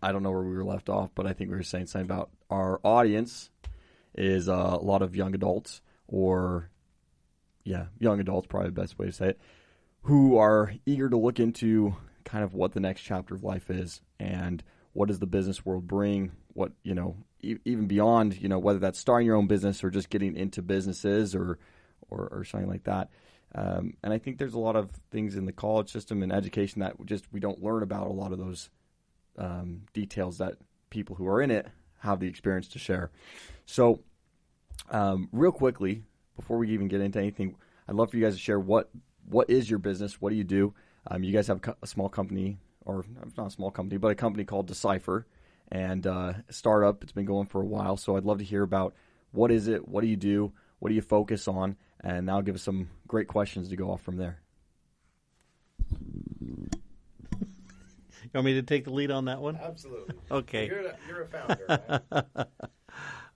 I don't know where we were left off, but I think we were saying something about our audience is a lot of young adults, young adults, probably the best way to say it, who are eager to look into kind of what the next chapter of life is and what does the business world bring, what, even beyond, whether that's starting your own business or just getting into businesses or something like that. And I think there's a lot of things in the college system and education that we don't learn about a lot of those details that people who are in it have the experience to share. So real quickly, before we even get into anything, I'd love for you guys to share what is your business? What do you do? You guys have a small company, or not a small company, but a company called Dsyfer, and a startup. It's been going for a while, so I'd love to hear about what is it, what do you do, what do you focus on, and that'll give us some great questions to go off from there. You want me to take the lead on that one? Absolutely. Okay. You're a founder,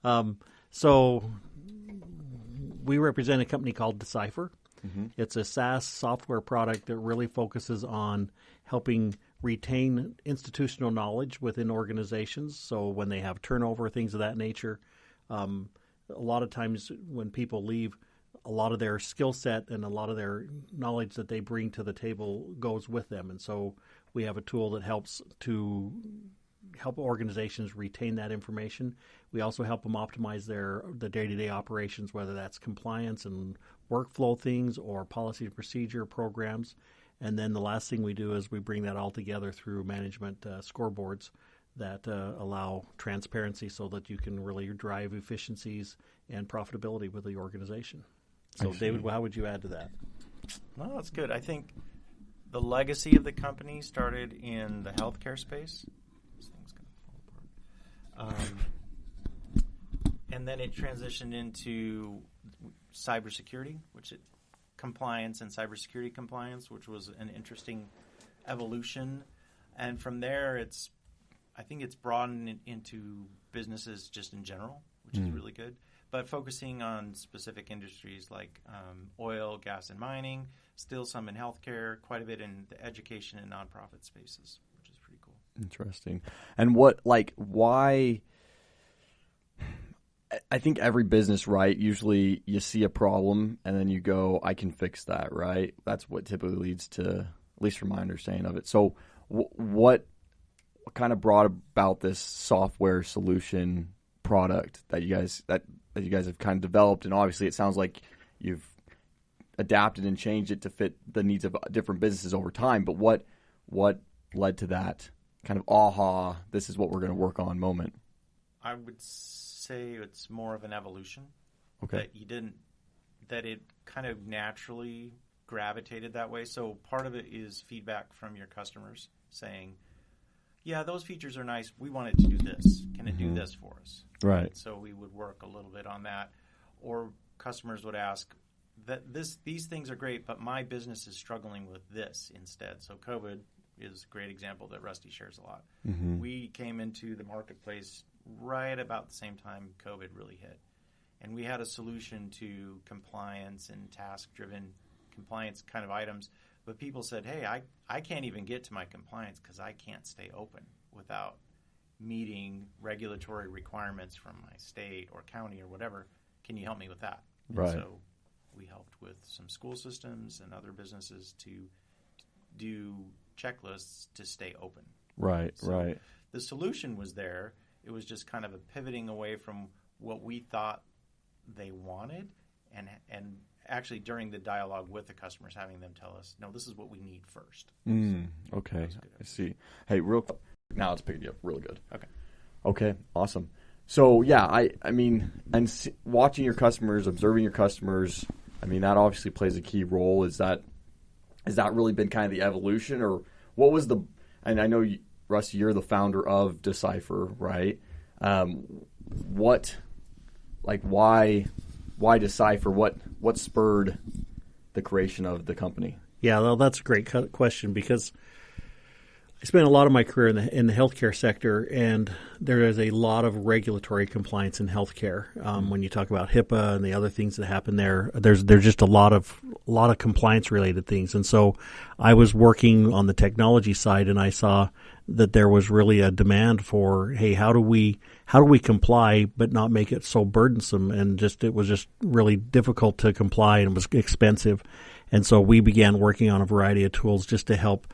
right? So we represent a company called Dsyfer. Mm-hmm. It's a SaaS software product that really focuses on helping retain institutional knowledge within organizations. So when they have turnover, things of that nature, a lot of times when people leave, a lot of their skill set and a lot of their knowledge that they bring to the table goes with them. And so we have a tool that helps to help organizations retain that information. We also help them optimize the day-to-day operations, whether that's compliance and workflow things or policy and procedure programs. And then the last thing we do is we bring that all together through management scoreboards that allow transparency so that you can really drive efficiencies and profitability with the organization. So, David, how would you add to that? No, that's good. I think the legacy of the company started in the healthcare space. This thing's going to fall apart. And then it transitioned into cybersecurity, compliance and cybersecurity compliance, which was an interesting evolution. And from there, I think it's broadened into businesses just in general, which is really good. But focusing on specific industries like oil, gas, and mining, still some in healthcare, quite a bit in the education and nonprofit spaces, which is pretty cool. Interesting. And why? I think every business, right, usually you see a problem and then you go, I can fix that, right? That's what typically leads to, at least from my understanding of it. So what kind of brought about this software solution product that you guys have kind of developed? And obviously it sounds like you've adapted and changed it to fit the needs of different businesses over time. But what led to that kind of this is what we're going to work on moment? I would say it's more of an evolution. Okay. That it kind of naturally gravitated that way. So part of it is feedback from your customers saying, yeah, those features are nice. We want it to do this. Can it do this for us? Right. So we would work a little bit on that. Or customers would ask, these things are great, but my business is struggling with this instead. So COVID is a great example that Rusty shares a lot. Mm-hmm. We came into the marketplace right about the same time COVID really hit. And we had a solution to compliance and task-driven compliance kind of items. But people said, hey, I can't even get to my compliance because I can't stay open without meeting regulatory requirements from my state or county or whatever. Can you help me with that? Right. And so we helped with some school systems and other businesses to do checklists to stay open. Right, so right. The solution was there. It was just kind of a pivoting away from what we thought they wanted and actually during the dialogue with the customers having them tell us, no, this is what we need first. Okay, I see. Hey, real quick. Now it's picking you up really good. Okay, awesome. So, yeah, I mean, and watching your customers, observing your customers, I mean, that obviously plays a key role. Has that really been kind of the evolution, or what was and I know, Rusty, you're the founder of Dsyfer, right? Why Dsyfer? What spurred the creation of the company? Yeah, well, that's a great question because I spent a lot of my career in the healthcare sector, and there is a lot of regulatory compliance in healthcare. When you talk about HIPAA and the other things that happen there's just a lot of compliance related things. And so I was working on the technology side, and I saw that there was really a demand for, hey, how do we comply but not make it so burdensome, and it was just really difficult to comply, and it was expensive. And so we began working on a variety of tools just to help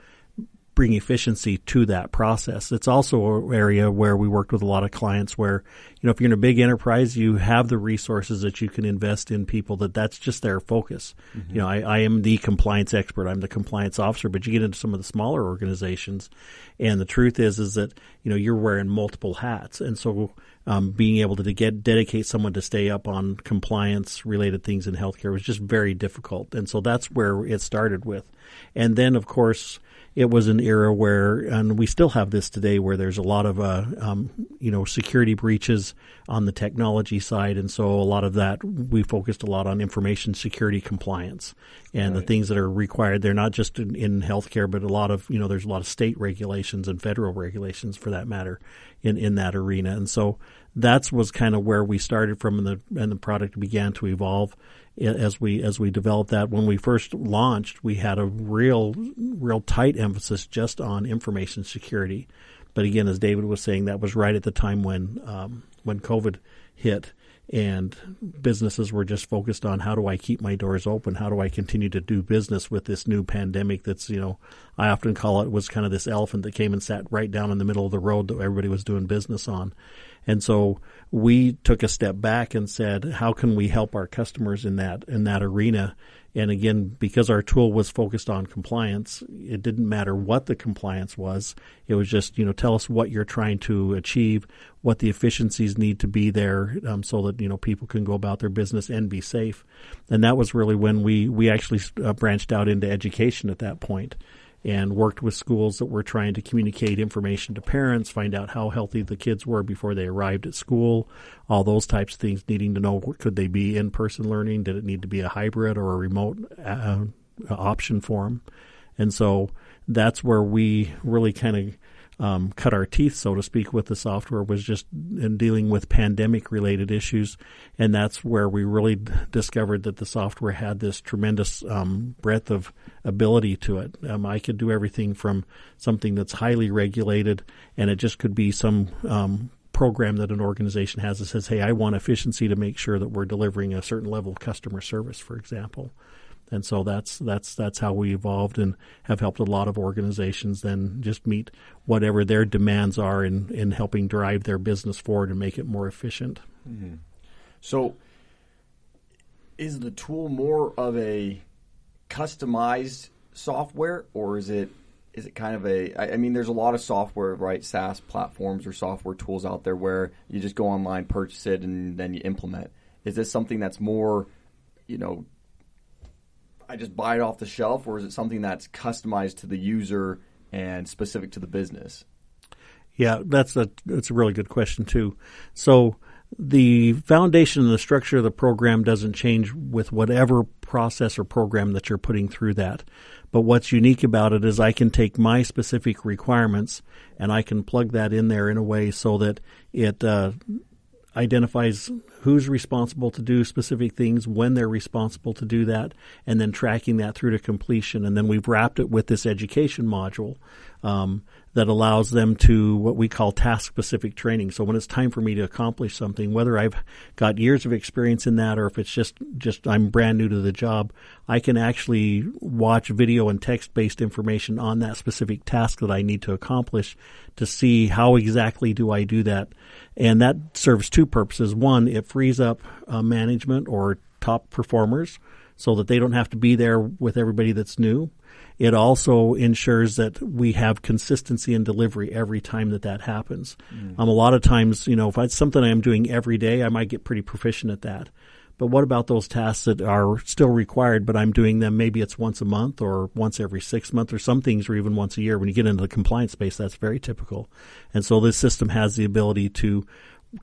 bring efficiency to that process. It's also an area where we worked with a lot of clients where, if you're in a big enterprise, you have the resources that you can invest in people that's just their focus. Mm-hmm. I am the compliance expert. I'm the compliance officer, but you get into some of the smaller organizations, and the truth is that, you're wearing multiple hats. And so being able to dedicate someone to stay up on compliance related things in healthcare was just very difficult. And so that's where it started with. And then, of course, it was an era where, and we still have this today, where there's a lot of, security breaches on the technology side. And so a lot of that, we focused a lot on information security compliance and the things that are required. They're not just in healthcare, but a lot of, there's a lot of state regulations and federal regulations for that matter in that arena. And so that was kind of where we started from, and the product began to evolve as we developed that. When we first launched, we had a real tight emphasis just on information security. But again, as David was saying, that was right at the time when COVID hit, and businesses were just focused on, how do I keep my doors open? How do I continue to do business with this new pandemic that's, I often call it, was kind of this elephant that came and sat right down in the middle of the road that everybody was doing business on. And so we took a step back and said, how can we help our customers in that arena? And again, because our tool was focused on compliance, it didn't matter what the compliance was. It was just, tell us what you're trying to achieve, what the efficiencies need to be there, so that, people can go about their business and be safe. And that was really when we actually branched out into education at that point, and worked with schools that were trying to communicate information to parents, find out how healthy the kids were before they arrived at school, all those types of things, needing to know, could they be in-person learning? Did it need to be a hybrid or a remote option for them? And so that's where we really kind of cut our teeth, so to speak, with the software, was just in dealing with pandemic-related issues. And that's where we really discovered that the software had this tremendous breadth of ability to it. I could do everything from something that's highly regulated, and it just could be some program that an organization has that says, hey, I want efficiency to make sure that we're delivering a certain level of customer service, for example. And so that's how we evolved, and have helped a lot of organizations then just meet whatever their demands are in helping drive their business forward and make it more efficient. Mm-hmm. So is the tool more of a customized software, or is it kind of I mean, there's a lot of software, right, SaaS platforms or software tools out there where you just go online, purchase it, and then you implement. Is this something that's more, I just buy it off the shelf, or is it something that's customized to the user and specific to the business? Yeah, that's a really good question too. So the foundation and the structure of the program doesn't change with whatever process or program that you're putting through that. But what's unique about it is I can take my specific requirements and I can plug that in there in a way so that it identifies who's responsible to do specific things, when they're responsible to do that, and then tracking that through to completion. And then we've wrapped it with this education module that allows them to what we call task-specific training. So when it's time for me to accomplish something, whether I've got years of experience in that or if it's just I'm brand new to the job, I can actually watch video and text-based information on that specific task that I need to accomplish to see how exactly do I do that. And that serves two purposes. One, it frees up management or top performers so that they don't have to be there with everybody that's new. It also ensures that we have consistency in delivery every time that happens. A lot of times, if it's something I'm doing every day, I might get pretty proficient at that. But what about those tasks that are still required, but I'm doing them, maybe it's once a month or once every 6 months, or some things are even once a year. When you get into the compliance space, that's very typical. And so this system has the ability to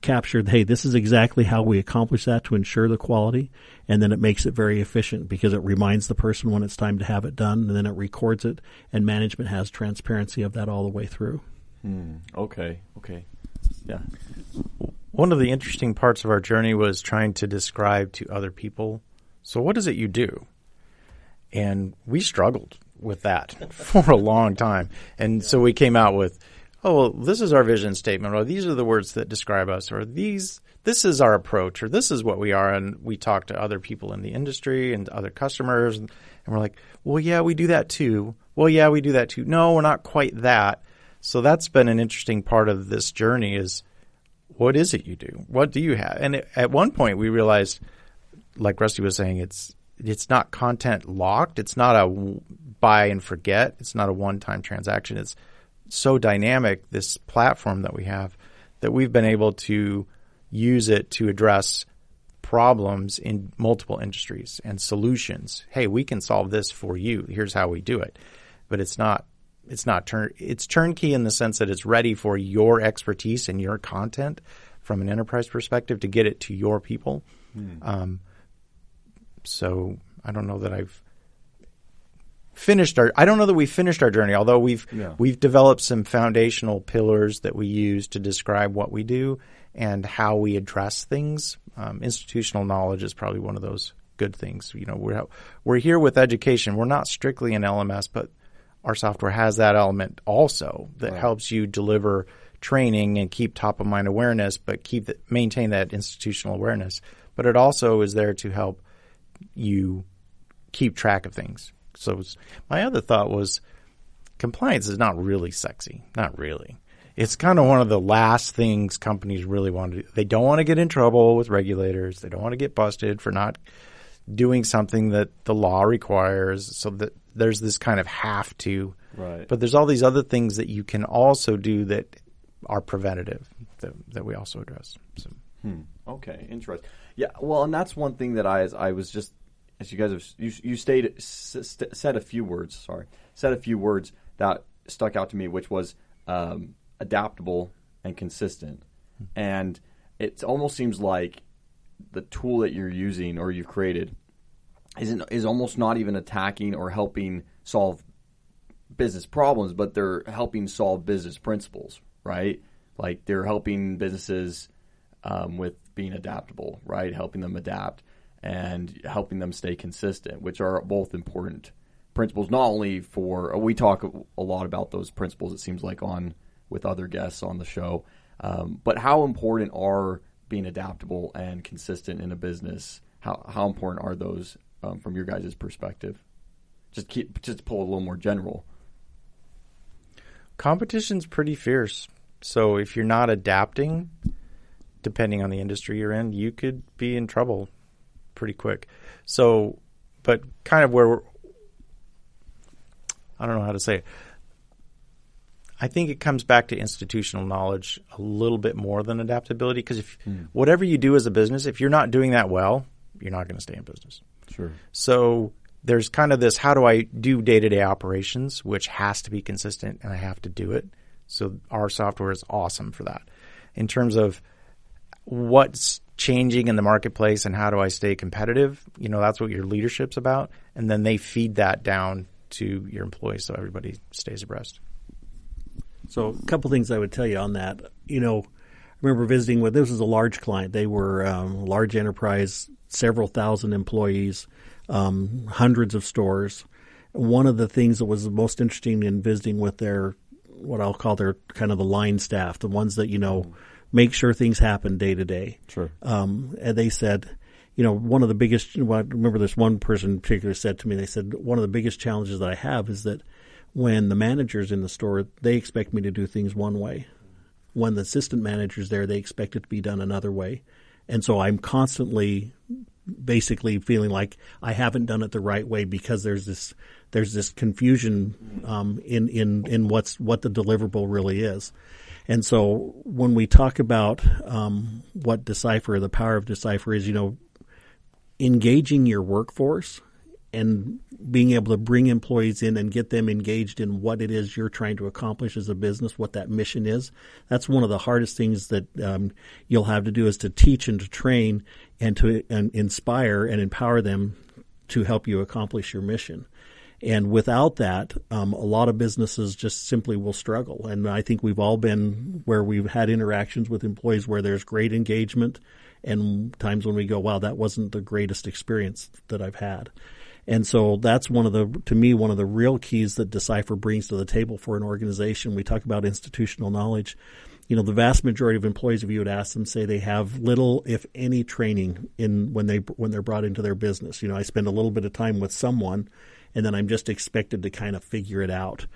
capture, hey, this is exactly how we accomplish that to ensure the quality. And then it makes it very efficient because it reminds the person when it's time to have it done, and then it records it, and management has transparency of that all the way through. Okay. Yeah. One of the interesting parts of our journey was trying to describe to other people, so what is it you do? And we struggled with that for a long time. And so we came out with oh, well, this is our vision statement, or these are the words that describe us, or this is our approach, or this is what we are. And we talk to other people in the industry and other customers, and we're like, well, yeah, we do that too. Well, yeah, we do that too. No, we're not quite that. So that's been an interesting part of this journey is, what is it you do? What do you have? And at one point we realized, like Rusty was saying, it's not content locked. It's not a buy and forget. It's not a one-time transaction. It's so dynamic, this platform that we have, that we've been able to use it to address problems in multiple industries and solutions. Hey, we can solve this for you. Here's how we do it. But it's turnkey in the sense that it's ready for your expertise and your content from an enterprise perspective to get it to your people. So I don't know that I've finished I don't know that we've finished our journey, although we've developed some foundational pillars that we use to describe what we do and how we address things. Institutional knowledge is probably one of those good things. You know, we're here with education. We're not strictly an LMS, but our software has that element also that helps you deliver training and keep top of mind awareness, but maintain that institutional awareness. But it also is there to help you keep track of things. So my other thought was compliance is not really sexy. Not really. It's kind of one of the last things companies really want to do. They don't want to get in trouble with regulators. They don't want to get busted for not doing something that the law requires, so that there's this kind of have to. Right. But there's all these other things that you can also do that are preventative that we also address. So. Okay, interesting. Yeah, well, and that's one thing that I was just, as you guys have, you said a few words that stuck out to me, which was adaptable and consistent. And it almost seems like the tool that you're using or you've created is almost not even attacking or helping solve business problems, but they're helping solve business principles, right? Like they're helping businesses with being adaptable, right? Helping them adapt and helping them stay consistent, which are both important principles, not only for, we talk a lot about those principles, it seems like, with other guests on the show, but how important are being adaptable and consistent in a business? How important are those from your guys' perspective? Just to pull a little more general. Competition's pretty fierce. So if you're not adapting, depending on the industry you're in, you could be in trouble pretty quick. So, but kind of where I don't know how to say it. I think it comes back to institutional knowledge a little bit more than adaptability, because if whatever you do as a business, if you're not doing that well, you're not going to stay in business. Sure. So there's kind of this, how do I do day-to-day operations, which has to be consistent, and I have to do it. So our software is awesome for that. In terms of what's changing in the marketplace and how do I stay competitive, that's what your leadership's about. And then they feed that down to your employees so everybody stays abreast. So a couple things I would tell you on that. I remember visiting this was a large client. They were a large enterprise, several thousand employees, hundreds of stores. One of the things that was the most interesting in visiting with their, what I'll call their kind of the line staff, the ones that, make sure things happen day to day. Sure. And they said, one of the biggest, I remember this one person in particular said to me, they said, one of the biggest challenges that I have is that when the manager's in the store, they expect me to do things one way. When the assistant manager's there, they expect it to be done another way. And so I'm constantly basically feeling like I haven't done it the right way because there's this confusion in what the deliverable really is. And so when we talk about what Dsyfer, the power of Dsyfer is, engaging your workforce and being able to bring employees in and get them engaged in what it is you're trying to accomplish as a business, what that mission is. That's one of the hardest things that you'll have to do, is to teach and to train and to inspire and empower them to help you accomplish your mission. And without that, a lot of businesses just simply will struggle. And I think we've all been where we've had interactions with employees where there's great engagement and times when we go, wow, that wasn't the greatest experience that I've had. And so that's one of the real keys that Dsyfer brings to the table for an organization. We talk about institutional knowledge. You know, the vast majority of employees, if you would ask them, say they have little, if any, training when they're brought into their business. You know, I spend a little bit of time with someone, and then I'm just expected to kind of figure it out.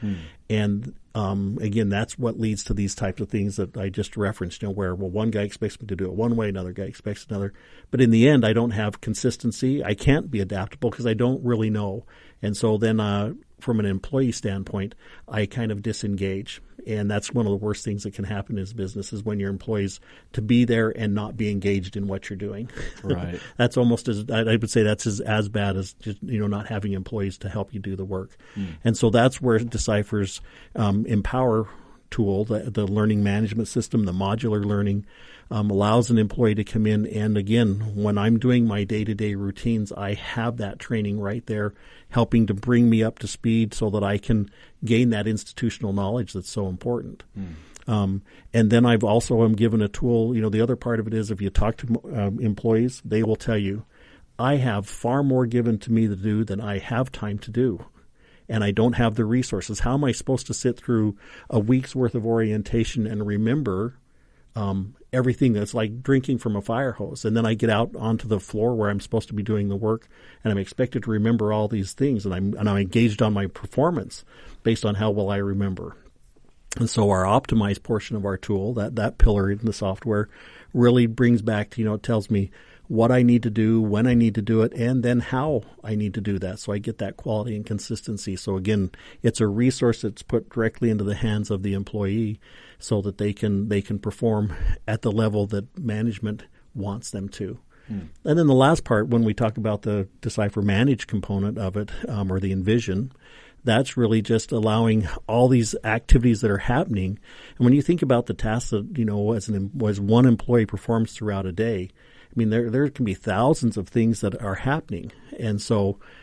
And again, that's what leads to these types of things that I just referenced, you know, where, well, one guy expects me to do it one way, another guy expects another. But in the end, I don't have consistency. I can't be adaptable because I don't really know. And so then from an employee standpoint, I kind of disengage. And that's one of the worst things that can happen in business is when your employees to be there and not be engaged in what you're doing. Right. That's almost I would say that's as bad as just, you know, not having employees to help you do the work. And so that's where Dsyfer's Empower tool, the learning management system, the modular learning, allows an employee to come in. And again, when I'm doing my day-to-day routines, I have that training right there helping to bring me up to speed so that I can gain that institutional knowledge that's so important. And then I've also am given a tool. You know, the other part of it is if you talk to employees, they will tell you, I have far more given to me to do than I have time to do. And I don't have the resources. How am I supposed to sit through a week's worth of orientation and remember everything? That's like drinking from a fire hose. And then I get out onto the floor where I'm supposed to be doing the work, and I'm expected to remember all these things, and I'm engaged on my performance based on how well I remember. And so our optimized portion of our tool, that pillar in the software, really brings back to, you know, it tells me what I need to do, when I need to do it, and then how I need to do that. So I get that quality and consistency. So again, it's a resource that's put directly into the hands of the employee so that they can perform at the level that management wants them to. And then the last part, when we talk about the Dsyfer Manage component of it, or the Envision, that's really just allowing all these activities that are happening. And when you think about the tasks that, you know, as one employee performs throughout a day, I mean, there can be thousands of things that are happening. And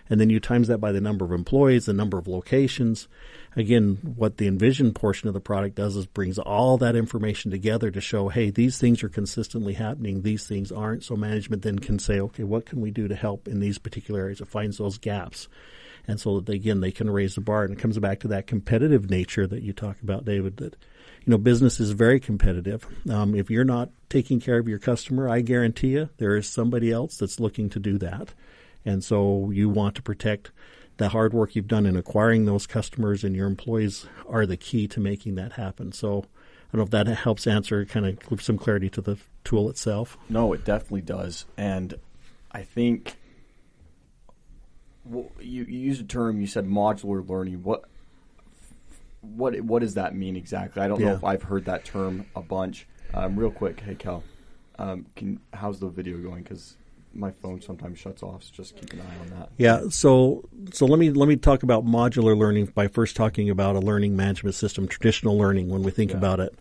then you times that by the number of employees, the number of locations. Again, what the Envision portion of the product does is brings all that information together to show, hey, these things are consistently happening, these things aren't. So management then can say, okay, what can we do to help in these particular areas? It finds those gaps. And so that, again, they can raise the bar. And it comes back to that competitive nature that you talk about, David, that, you know, business is very competitive. If you're not taking care of your customer, I guarantee you there is somebody else that's looking to do that. And so you want to protect the hard work you've done in acquiring those customers, and your employees are the key to making that happen. So I don't know if that helps answer, kind of give some clarity to the tool itself. No, it definitely does. And I think you used a term, you said modular learning. What does that mean exactly? I don't know if I've heard that term a bunch. Real quick, hey Cal, how's the video going? Because my phone sometimes shuts off, so just keep an eye on that. Yeah, so let me talk about modular learning by first talking about a learning management system, traditional learning when we think about it.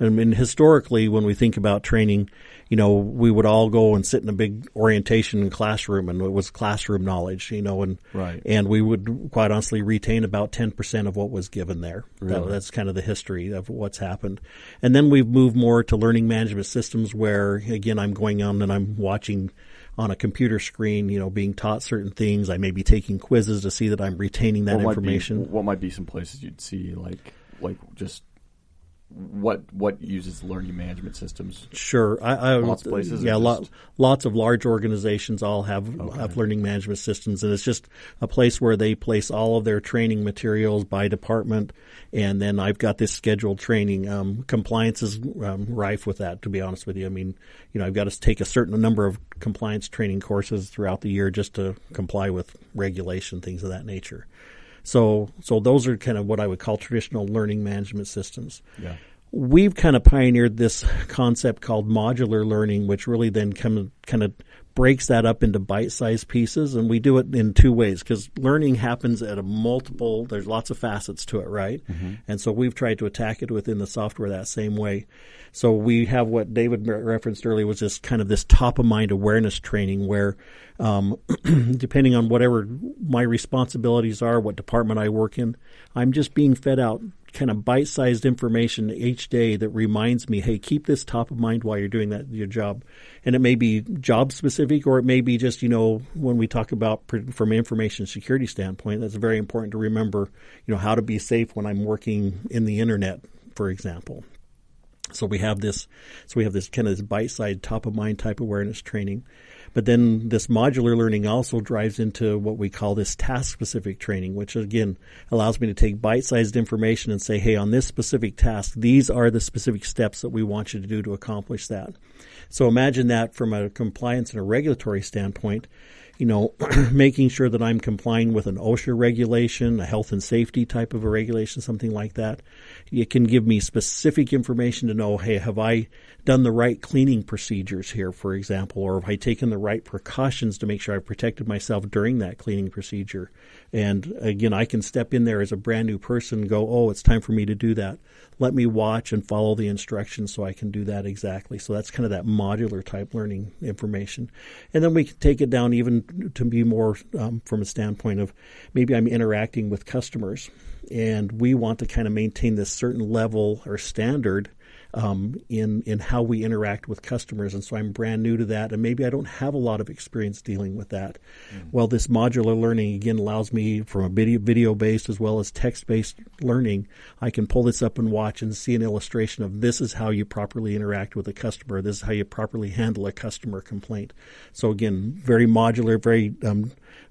I mean, historically, when we think about training, you know, we would all go and sit in a big orientation classroom, and it was classroom knowledge, you know, and we would quite honestly retain about 10% of what was given there. Really? That's kind of the history of what's happened. And then we've moved more to learning management systems where, again, I'm going on and I'm watching on a computer screen, you know, being taught certain things. I may be taking quizzes to see that I'm retaining that information. What might be some places you'd see, like just what uses learning management systems? Sure, lots of places. Yeah, lots of large organizations all have learning management systems, and it's just a place where they place all of their training materials by department. And then I've got this scheduled training. Compliance is rife with that, to be honest with you. I mean, you know, I've got to take a certain number of compliance training courses throughout the year just to comply with regulation, things of that nature. So those are kind of what I would call traditional learning management systems. Yeah. We've kind of pioneered this concept called modular learning, which really then kind of breaks that up into bite-sized pieces, and we do it in two ways because learning happens at there's lots of facets to it, right? Mm-hmm. And so we've tried to attack it within the software that same way. So we have what David referenced earlier was just kind of this top-of-mind awareness training where depending on whatever my responsibilities are, what department I work in, I'm just being fed out kind of bite-sized information each day that reminds me, hey, keep this top of mind while you're doing your job. And it may be job specific, or it may be just, when we talk about from an information security standpoint, that's very important to remember, how to be safe when I'm working in the internet, for example. So we have this kind of this bite-sized top of mind type awareness training. But then this modular learning also drives into what we call this task-specific training, which again allows me to take bite-sized information and say, hey, on this specific task, these are the specific steps that we want you to do to accomplish that. So imagine that from a compliance and a regulatory standpoint, making sure that I'm complying with an OSHA regulation, a health and safety type of a regulation, something like that. It can give me specific information to know, hey, have I done the right cleaning procedures here, for example, or have I taken the right precautions to make sure I've protected myself during that cleaning procedure? And again, I can step in there as a brand new person and go, oh, it's time for me to do that. Let me watch and follow the instructions so I can do that exactly. So that's kind of that modular type learning information. And then we can take it down even to be more from a standpoint of maybe I'm interacting with customers and we want to kind of maintain this certain level or standard in how we interact with customers. And so I'm brand new to that, and maybe I don't have a lot of experience dealing with that. Well, this modular learning, again, allows me from a video-based as well as text-based learning, I can pull this up and watch and see an illustration of this is how you properly interact with a customer. This is how you properly handle a customer complaint. So again, very modular,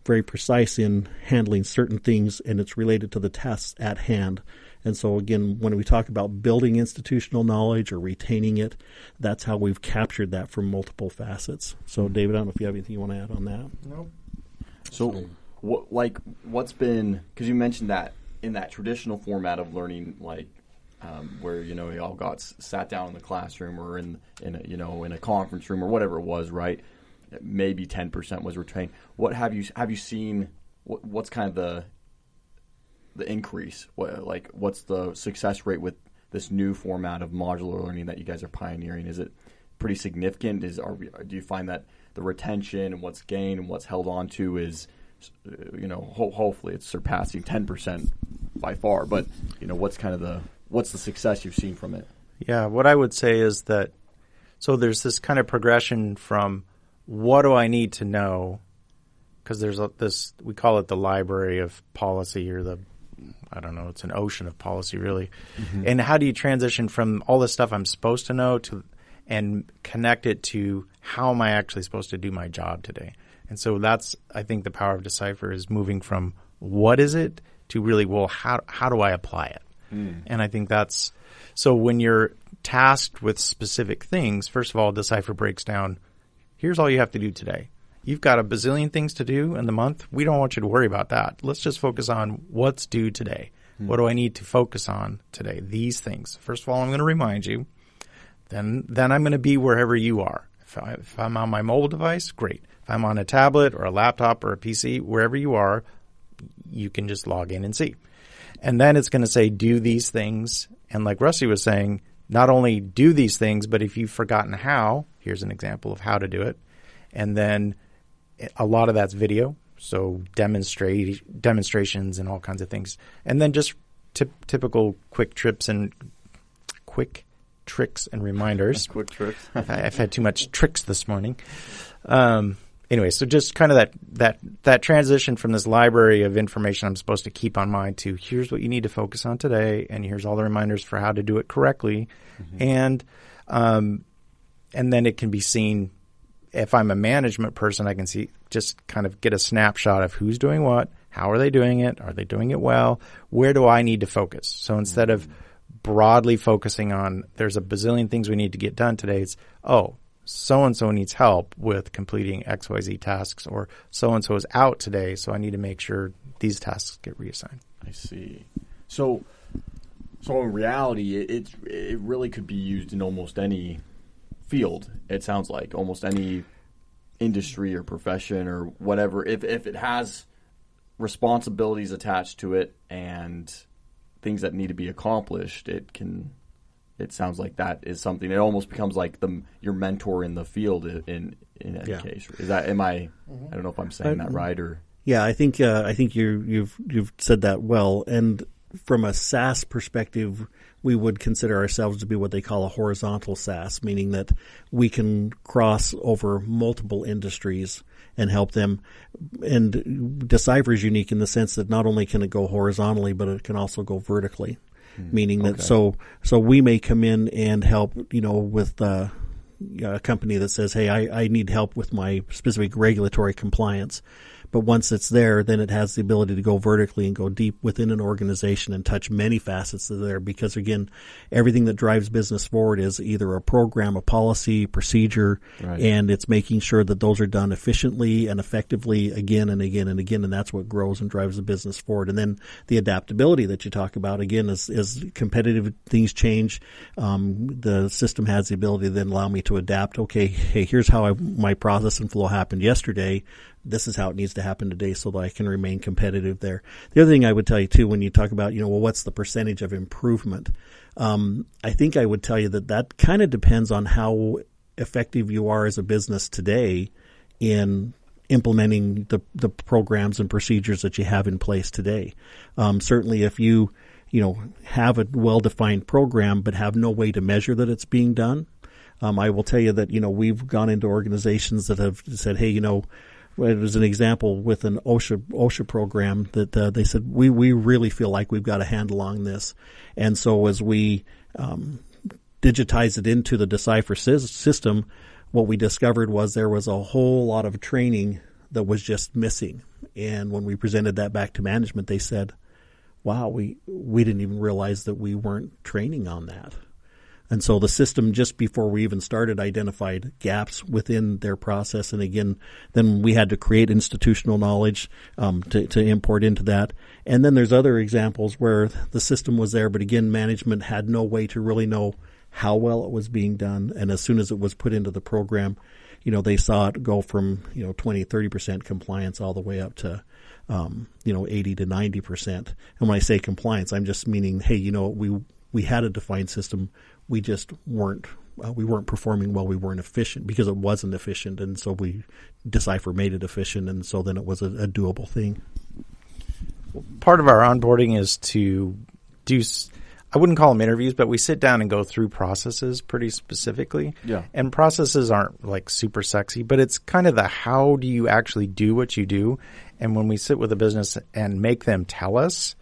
very precise in handling certain things, and it's related to the tasks at hand. And so, again, when we talk about building institutional knowledge or retaining it, that's how we've captured that from multiple facets. So, David, I don't know if you have anything you want to add on that. Nope. So, what's been, because you mentioned that in that traditional format of learning, where, you all got sat down in the classroom or in a conference room or whatever it was, right? Maybe 10% was retained. What have you seen? What's kind of the increase? What's the success rate with this new format of modular learning that you guys are pioneering? Is it pretty significant? Do you find that the retention and what's gained and what's held on to is, hopefully it's surpassing 10% by far? But what's the success you've seen from it? Yeah, what I would say is that there's this kind of progression from what do I need to know, because there's this, we call it the library of policy, or it's an ocean of policy, really. Mm-hmm. And how do you transition from all the stuff I'm supposed to know and connect it to how am I actually supposed to do my job today? And so that's, I think, the power of Dsyfer is moving from what is it to really, well, how do I apply it? Mm. And I think that's, so when you're tasked with specific things, first of all, Dsyfer breaks down, here's all you have to do today. You've got a bazillion things to do in the month. We don't want you to worry about that. Let's just focus on what's due today. What do I need to focus on today? These things. First of all, I'm going to remind you. Then I'm going to be wherever you are. If I'm on my mobile device, great. If I'm on a tablet or a laptop or a PC, wherever you are, you can just log in and see. And then it's going to say, do these things. And like Rusty was saying, not only do these things, but if you've forgotten how, here's an example of how to do it. And then a lot of that's video, so demonstrations and all kinds of things. And then just typical quick tricks and reminders. Quick tricks. I've had too much tricks this morning. Anyway, so just kind of that transition from this library of information I'm supposed to keep on mind to here's what you need to focus on today, and here's all the reminders for how to do it correctly. Mm-hmm. And then it can be seen. If I'm a management person, I can just kind of get a snapshot of who's doing what, how are they doing it, are they doing it well, where do I need to focus? So instead of broadly focusing on there's a bazillion things we need to get done today, it's, so-and-so needs help with completing XYZ tasks, or so-and-so is out today, so I need to make sure these tasks get reassigned. I see. So in reality, it really could be used in almost any field. It sounds like almost any industry or profession or whatever. If it has responsibilities attached to it and things that need to be accomplished, it sounds like that is something. It almost becomes like your mentor in the field in any case. Is that? I don't know if I'm saying that right or. Yeah, I think you've said that well. And from a SaaS perspective, we would consider ourselves to be what they call a horizontal SaaS, meaning that we can cross over multiple industries and help them. And Dsyfer is unique in the sense that not only can it go horizontally, but it can also go vertically, meaning that so we may come in and help, with a company that says, hey, I need help with my specific regulatory compliance. But once it's there, then it has the ability to go vertically and go deep within an organization and touch many facets that are there. Because again, everything that drives business forward is either a program, a policy, procedure, and it's making sure that those are done efficiently and effectively again and again and again. And that's what grows and drives the business forward. And then the adaptability that you talk about, again, is competitive things change. The system has the ability to then allow me to adapt. Okay, hey, here's how my process and flow happened yesterday. This is how it needs to happen today so that I can remain competitive there. The other thing I would tell you, too, when you talk about, what's the percentage of improvement? I think I would tell you that kind of depends on how effective you are as a business today in implementing the programs and procedures that you have in place today. Certainly if you have a well-defined program but have no way to measure that it's being done, I will tell you that, we've gone into organizations that have said, hey, it was an example with an OSHA program that they said, we really feel like we've got a handle on this. And so as we digitize it into the Dsyfer system, what we discovered was there was a whole lot of training that was just missing. And when we presented that back to management, they said, wow, we didn't even realize that we weren't training on that. And so the system, just before we even started, identified gaps within their process. And again, then we had to create institutional knowledge to import into that. And then there's other examples where the system was there, but again, management had no way to really know how well it was being done. And as soon as it was put into the program, they saw it go from 20, 30% compliance all the way up to 80 to 90%. And when I say compliance, I'm just meaning, hey, we had a defined system. We just weren't performing well. We weren't efficient because it wasn't efficient, and so Dsyfer made it efficient, and so then it was a doable thing. Part of our onboarding is to do, I wouldn't call them interviews, but we sit down and go through processes pretty specifically. Yeah. And processes aren't like super sexy, but it's kind of the how do you actually do what you do. And when we sit with a business and make them tell us,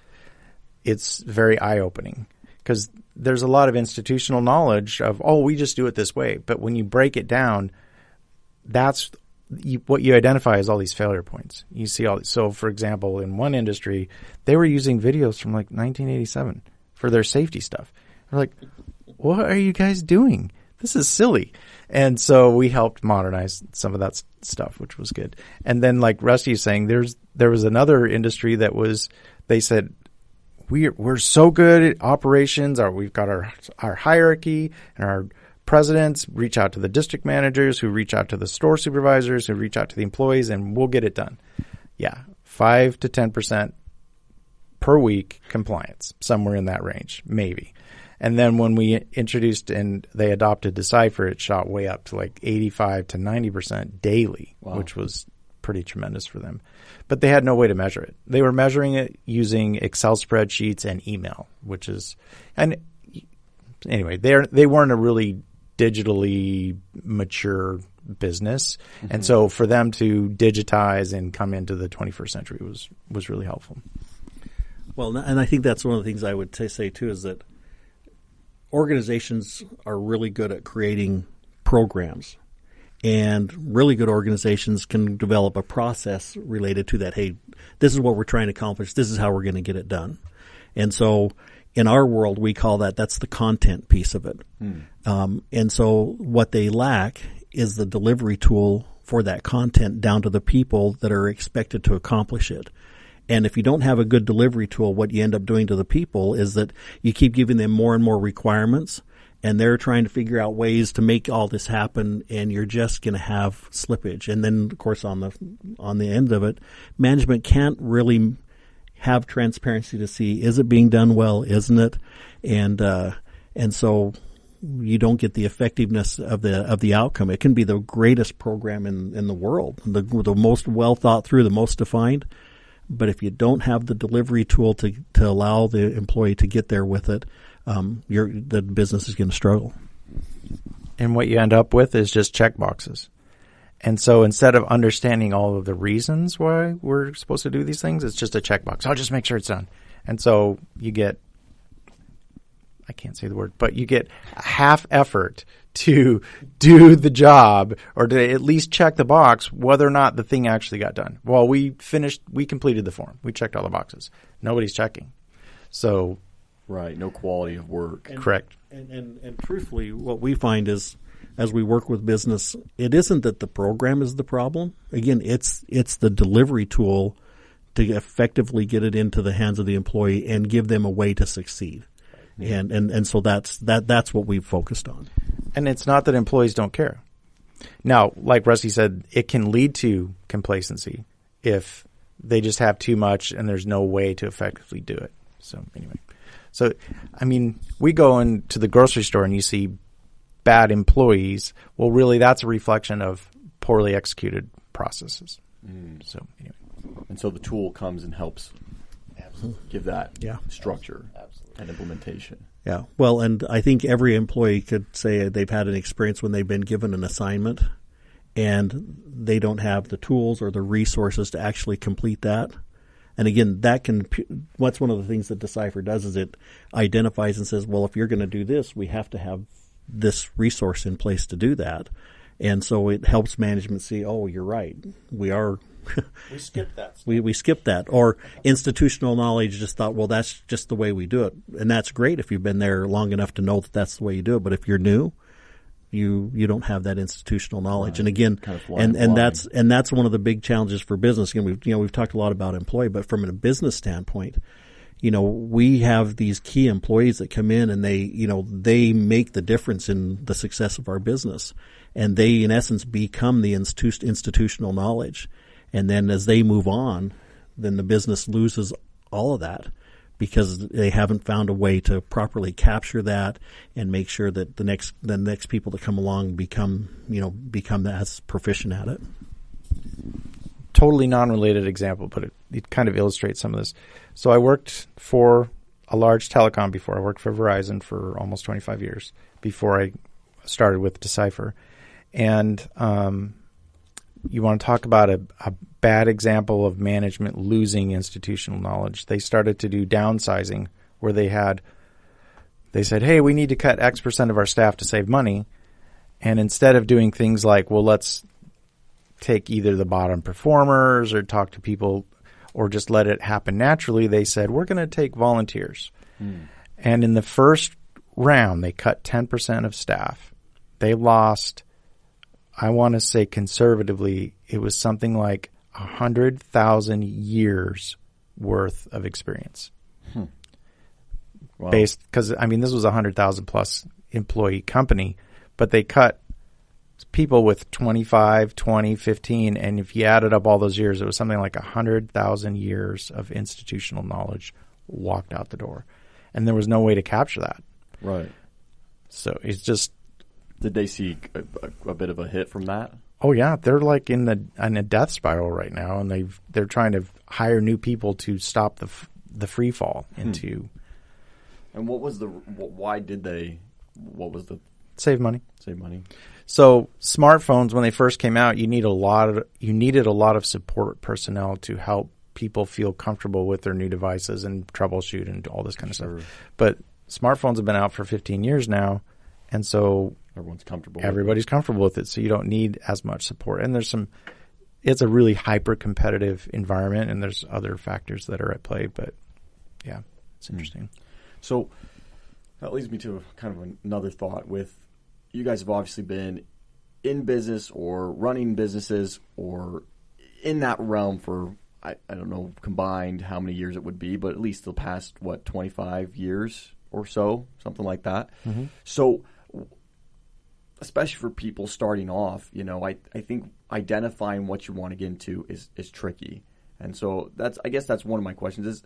it's very eye-opening. Because there's a lot of institutional knowledge of, we just do it this way. But when you break it down, what you identify as all these failure points. You see all these. So, for example, in one industry, they were using videos from like 1987 for their safety stuff. They're like, what are you guys doing? This is silly. And so we helped modernize some of that stuff, which was good. And then, like Rusty is saying, there was another industry that they said, we're so good at operations. We've got our hierarchy and our presidents reach out to the district managers who reach out to the store supervisors who reach out to the employees, and we'll get it done. Yeah, 5 to 10% per week compliance, somewhere in that range, maybe. And then when we introduced and they adopted Dsyfer, it shot way up to like 85 to 90% daily, which was pretty tremendous for them. But they had no way to measure it. They were measuring it using Excel spreadsheets and email, and anyway, they weren't a really digitally mature business. Mm-hmm. And so for them to digitize and come into the 21st century was really helpful. Well, and I think that's one of the things I would say too, is that organizations are really good at creating programs. And really good organizations can develop a process related to that. Hey, this is what we're trying to accomplish. This is how we're going to get it done. And so in our world, we call that's the content piece of it. And so what they lack is the delivery tool for that content down to the people that are expected to accomplish it. And if you don't have a good delivery tool, what you end up doing to the people is that you keep giving them more and more requirements, and they're trying to figure out ways to make all this happen, and you're just going to have slippage. And then, of course, on the end of it, management can't really have transparency to see, is it being done well, isn't it? And so you don't get the effectiveness of the outcome. It can be the greatest program in the world, the most well thought through, the most defined. But if you don't have the delivery tool to allow the employee to get there with it, the business is going to struggle. And what you end up with is just check boxes. And so instead of understanding all of the reasons why we're supposed to do these things, it's just a checkbox. I'll just make sure it's done. And so you get, I can't say the word, but you get a half effort to do the job or to at least check the box whether or not the thing actually got done. Well, we completed the form. We checked all the boxes. Nobody's checking. So. Right. No quality of work. Correct. And truthfully, what we find is, as we work with business, it isn't that the program is the problem. Again, it's the delivery tool to effectively get it into the hands of the employee and give them a way to succeed. And so that's what we've focused on. And it's not that employees don't care. Now, like Rusty said, it can lead to complacency if they just have too much and there's no way to effectively do it. So anyway. So, I mean, we go into the grocery store and you see bad employees. Well, really, that's a reflection of poorly executed processes. So, anyway. And so the tool comes and helps give that structure and implementation. Yeah. Well, and I think every employee could say they've had an experience when they've been given an assignment and they don't have the tools or the resources to actually complete that. And again, what's one of the things that Dsyfer does is it identifies and says, well, if you're going to do this, we have to have this resource in place to do that. And so it helps management see, oh, you're right. We skipped that. We skipped that. Or institutional knowledge just thought, well, that's just the way we do it. And that's great if you've been there long enough to know that that's the way you do it. But if you're new, you don't have that institutional knowledge. Right. And again, kind of and that's one of the big challenges for business. Again, we've talked a lot about employee, but from a business standpoint, we have these key employees that come in and they make the difference in the success of our business. And they, in essence, become the institutional knowledge. And then as they move on, then the business loses all of that because they haven't found a way to properly capture that and make sure that the next people that come along become as proficient at it. Totally non-related example, but it kind of illustrates some of this. So I worked for a large telecom before. I worked for Verizon for almost 25 years before I started with Dsyfer. And you want to talk about a bad example of management losing institutional knowledge. They started to do downsizing where they said, hey, we need to cut X percent of our staff to save money. And instead of doing things like, well, let's take either the bottom performers or talk to people or just let it happen naturally, they said, we're going to take volunteers. And in the first round, they cut 10% of staff. They lost, I want to say conservatively, it was something like 100,000 years worth of experience. Wow. Because, this was a 100,000 plus employee company, but they cut people with 25, 20, 15, and if you added up all those years, it was something like 100,000 years of institutional knowledge walked out the door. And there was no way to capture that. Right. So it's just... Did they see a bit of a hit from that? Oh yeah, they're like in a death spiral right now, and they're trying to hire new people to stop the free fall into. And what was why did they? What was the save money? Save money. So smartphones, when they first came out, you needed a lot of support personnel to help people feel comfortable with their new devices and troubleshoot and all this kind of stuff. But smartphones have been out for 15 years now, and so everybody's comfortable with it, so you don't need as much support. And it's a really hyper-competitive environment, and there's other factors that are at play, but yeah, it's interesting. So that leads me to kind of another thought. With you guys have obviously been in business or running businesses or in that realm for, I don't know, combined how many years it would be, but at least the past, 25 years or so, something like that. Mm-hmm. So especially for people starting off, I think identifying what you want to get into is tricky. And so I guess that's one of my questions is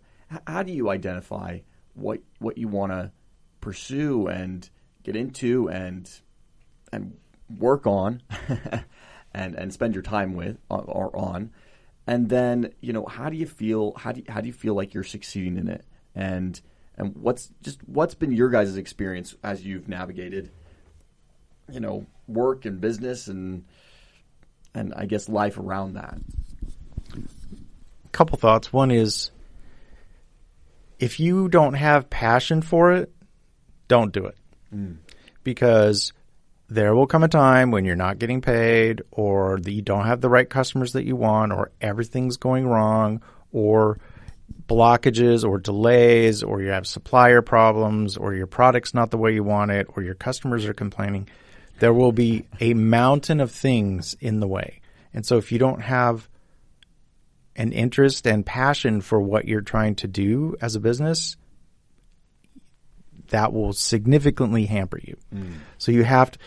how do you identify what you want to pursue and get into and work on and spend your time with or on, And then, how do you feel? How do you feel like you're succeeding in it? And what's been your guys' experience as you've navigated, work and business and I guess life around that? A couple thoughts. One is, if you don't have passion for it, don't do it. Because there will come a time when you're not getting paid, or that you don't have the right customers that you want, or everything's going wrong, or blockages or delays, or you have supplier problems, or your product's not the way you want it, or your customers are complaining. There will be a mountain of things in the way. And so if you don't have an interest and passion for what you're trying to do as a business, that will significantly hamper you. So you have to,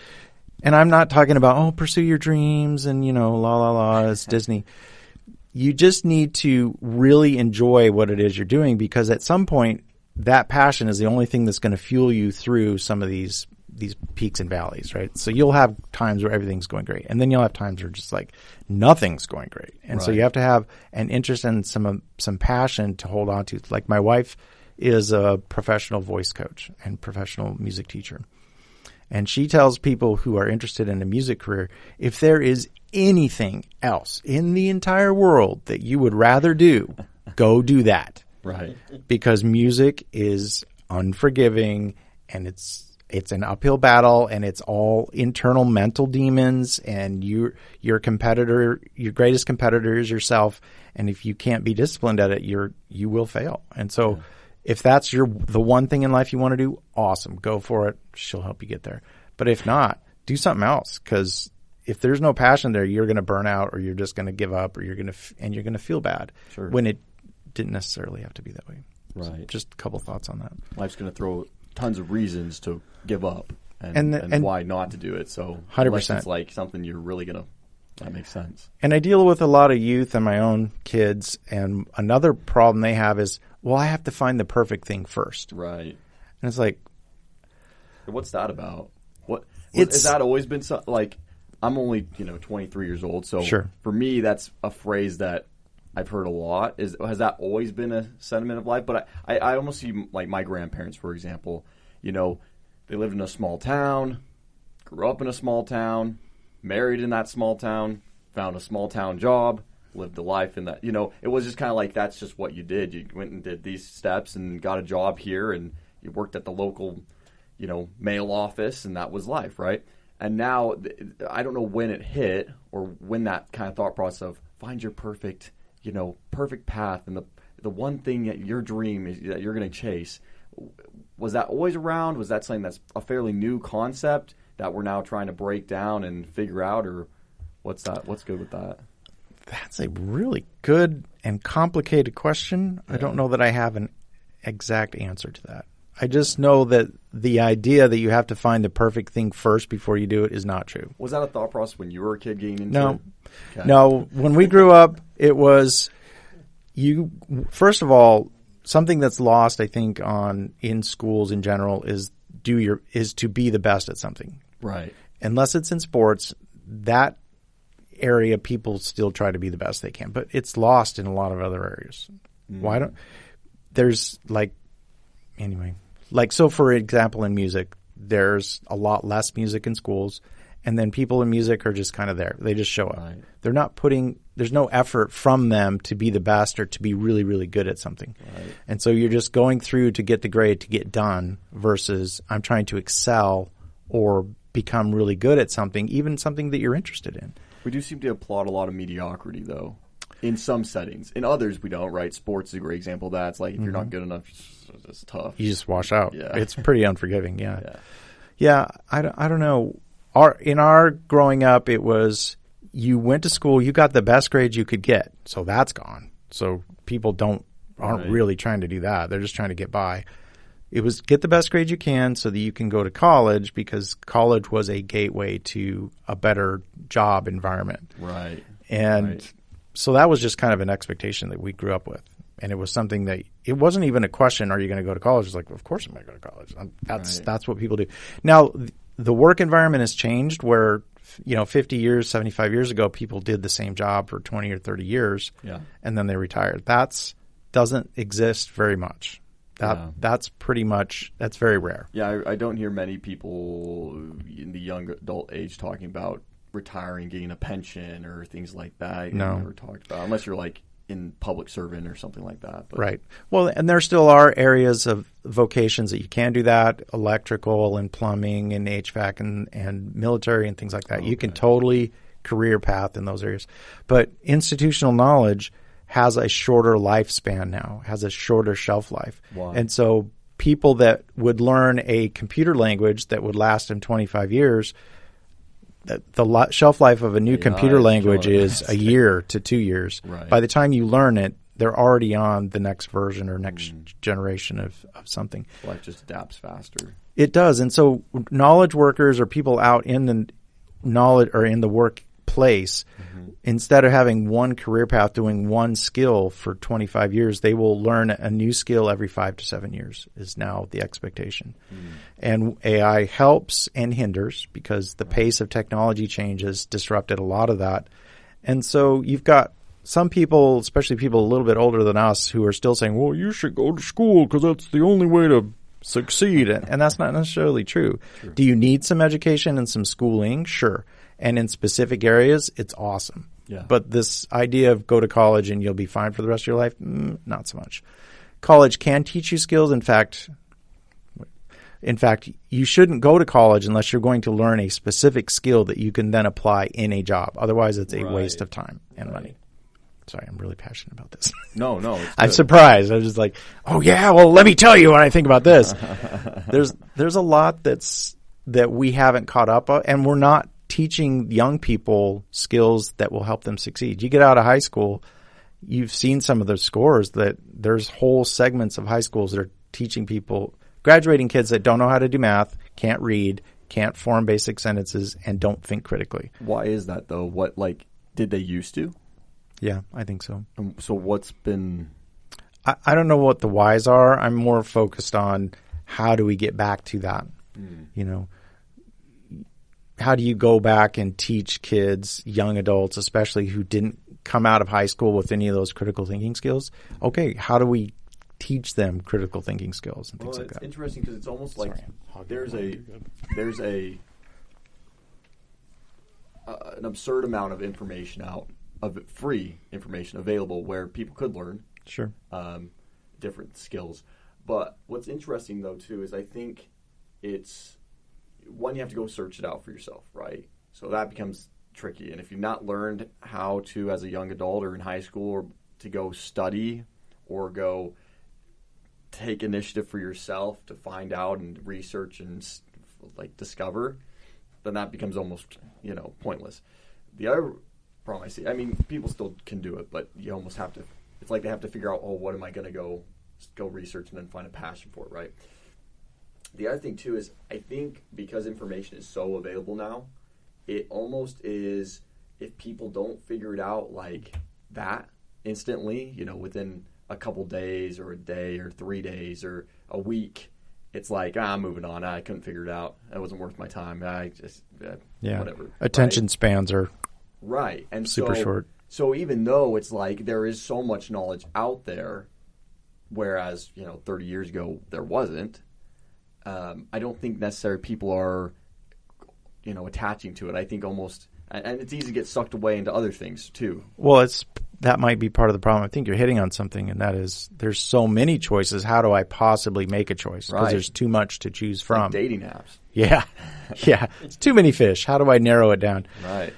and I'm not talking about, pursue your dreams and, it's Disney. You just need to really enjoy what it is you're doing, because at some point that passion is the only thing that's going to fuel you through some of these peaks and valleys, right? So you'll have times where everything's going great, and then you'll have times where just like nothing's going great. And so you have to have an interest and some passion to hold on to. Like my wife is a professional voice coach and professional music teacher. And she tells people who are interested in a music career, if there is anything else in the entire world that you would rather do, go do that. Right. Because music is unforgiving, and it's an uphill battle, and it's all internal mental demons, and your greatest competitor is yourself. And if you can't be disciplined at it, you will fail. And so if that's the one thing in life you want to do, awesome. Go for it. She'll help you get there. But if not, do something else, because if there's no passion there, you're going to burn out, or you're just going to give up, or you're going to feel bad when it didn't necessarily have to be that way. Right. So just a couple thoughts on that. Life's going to throw tons of reasons to give up and why not to do it. So 100%. It's like something you're really going to, that makes sense. And I deal with a lot of youth and my own kids, and another problem they have is, I have to find the perfect thing first. Right. And it's like, what's that about? Has that always been like, I'm only, 23 years old. So for me, that's a phrase that I've heard a lot. Has that always been a sentiment of life? But I almost see, like, my grandparents, for example, they lived in a small town, grew up in a small town, married in that small town, found a small town job, lived a life in that, it was just kind of like, that's just what you did. You went and did these steps and got a job here, and you worked at the local, mail office, and that was life, right? And now, I don't know when it hit, or when that kind of thought process of find your perfect path, and the one thing that your dream is that you're going to chase. Was that always around? Was that something that's a fairly new concept that we're now trying to break down and figure out, or what's that? What's good with that? That's a really good and complicated question. Yeah. I don't know that I have an exact answer to that. I just know that the idea that you have to find the perfect thing first before you do it is not true. Was that a thought process when you were a kid getting into it? Okay. No. When we grew up, it was first of all, something that's lost, I think, in schools in general is to be the best at something. Right. Unless it's in sports, that area people still try to be the best they can, but it's lost in a lot of other areas. So for example, in music, there's a lot less music in schools, and then people in music are just kind of there. They just show up. Right. They're not there's no effort from them to be the best or to be really, really good at something. Right. And so you're just going through to get the grade to get done, versus I'm trying to excel or become really good at something, even something that you're interested in. We do seem to applaud a lot of mediocrity, though, in some settings. In others, we don't, right? Sports is a great example of that. It's like, if you're not good enough, it's tough. You just wash out. Yeah. It's pretty unforgiving, Yeah, I don't know. In our growing up, it was, you went to school, you got the best grades you could get, so that's gone. So people aren't really trying to do that. They're just trying to get by. It was get the best grades you can so that you can go to college, because college was a gateway to a better job environment. Right. And so that was just kind of an expectation that we grew up with. And it was something that it wasn't even a question, are you going to go to college? It's like, of course I'm going to go to college. That's what people do. Now, the work environment has changed, where 50 years, 75 years ago, people did the same job for 20 or 30 years, and then they retired. Doesn't exist very much. That's very rare. Yeah, I don't hear many people in the young adult age talking about retiring, getting a pension or things like that. No. Never talked about, unless you're like in public servant or something like that. But. Right. Well, and there still are areas of vocations that you can do that, electrical and plumbing and HVAC and military and things like that. Okay. You can totally career path in those areas. But institutional knowledge has a shorter lifespan now, has a shorter shelf life. Wow. And so people that would learn a computer language that would last them 25 years, the shelf life of a new computer language is a year to 2 years. Right. By the time you learn it, they're already on the next version or next generation of something. Life just adapts faster. It does. And so knowledge workers or people out in the knowledge or in the workplace, instead of having one career path doing one skill for 25 years, they will learn a new skill every 5 to 7 years is now the expectation. And AI helps and hinders because the pace of technology change has disrupted a lot of that. And so you've got some people, especially people a little bit older than us, who are still saying, well, you should go to school because that's the only way to succeed. And that's not necessarily true. Do you need some education and some schooling? Sure. And in specific areas, it's awesome. Yeah. But this idea of go to college and you'll be fine for the rest of your life, not so much. College can teach you skills. In fact, you shouldn't go to college unless you're going to learn a specific skill that you can then apply in a job. Otherwise, it's a waste of time and money. Sorry, I'm really passionate about this. No. I'm surprised. I'm just like, oh yeah, well, let me tell you when I think about this. There's a lot that we haven't caught up on, and we're not teaching young people skills that will help them succeed. You get out of high school, you've seen some of the scores that there's whole segments of high schools that are teaching people, graduating kids that don't know how to do math, can't read, can't form basic sentences, and don't think critically. Why is that though? Did they used to? Yeah, I think so. So what's been... I don't know what the whys are. I'm more focused on how do we get back to that, how do you go back and teach kids, young adults, especially who didn't come out of high school with any of those critical thinking skills? Okay, how do we teach them critical thinking skills and things like that? It's interesting because it's almost like there's an absurd amount of information free information available where people could learn different skills. But what's interesting though too is I think it's one, you have to go search it out for yourself, right? So that becomes tricky. And if you've not learned how to, as a young adult or in high school, or to go study or go take initiative for yourself to find out and research and discover, then that becomes almost, pointless. The other problem I see, people still can do it, but you almost have to, it's like they have to figure out, what am I going to go research and then find a passion for it, right? The other thing, too, is I think because information is so available now, it almost is, if people don't figure it out like that instantly, within a couple days or a day or 3 days or a week, it's like, I'm moving on. I couldn't figure it out. That wasn't worth my time. Whatever. Attention spans are and super short. So even though it's like there is so much knowledge out there, whereas, 30 years ago there wasn't, I don't think necessarily people are, attaching to it. I think almost, and it's easy to get sucked away into other things too. Well, that might be part of the problem. I think you're hitting on something, and that is there's so many choices. How do I possibly make a choice? Because there's too much to choose from. Like dating apps. Yeah. It's too many fish. How do I narrow it down? Right.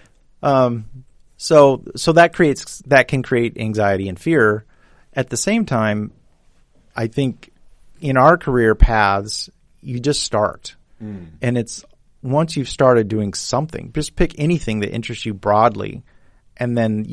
So that can create anxiety and fear. At the same time, I think in our career paths, you just start. And it's once you've started doing something, just pick anything that interests you broadly, and then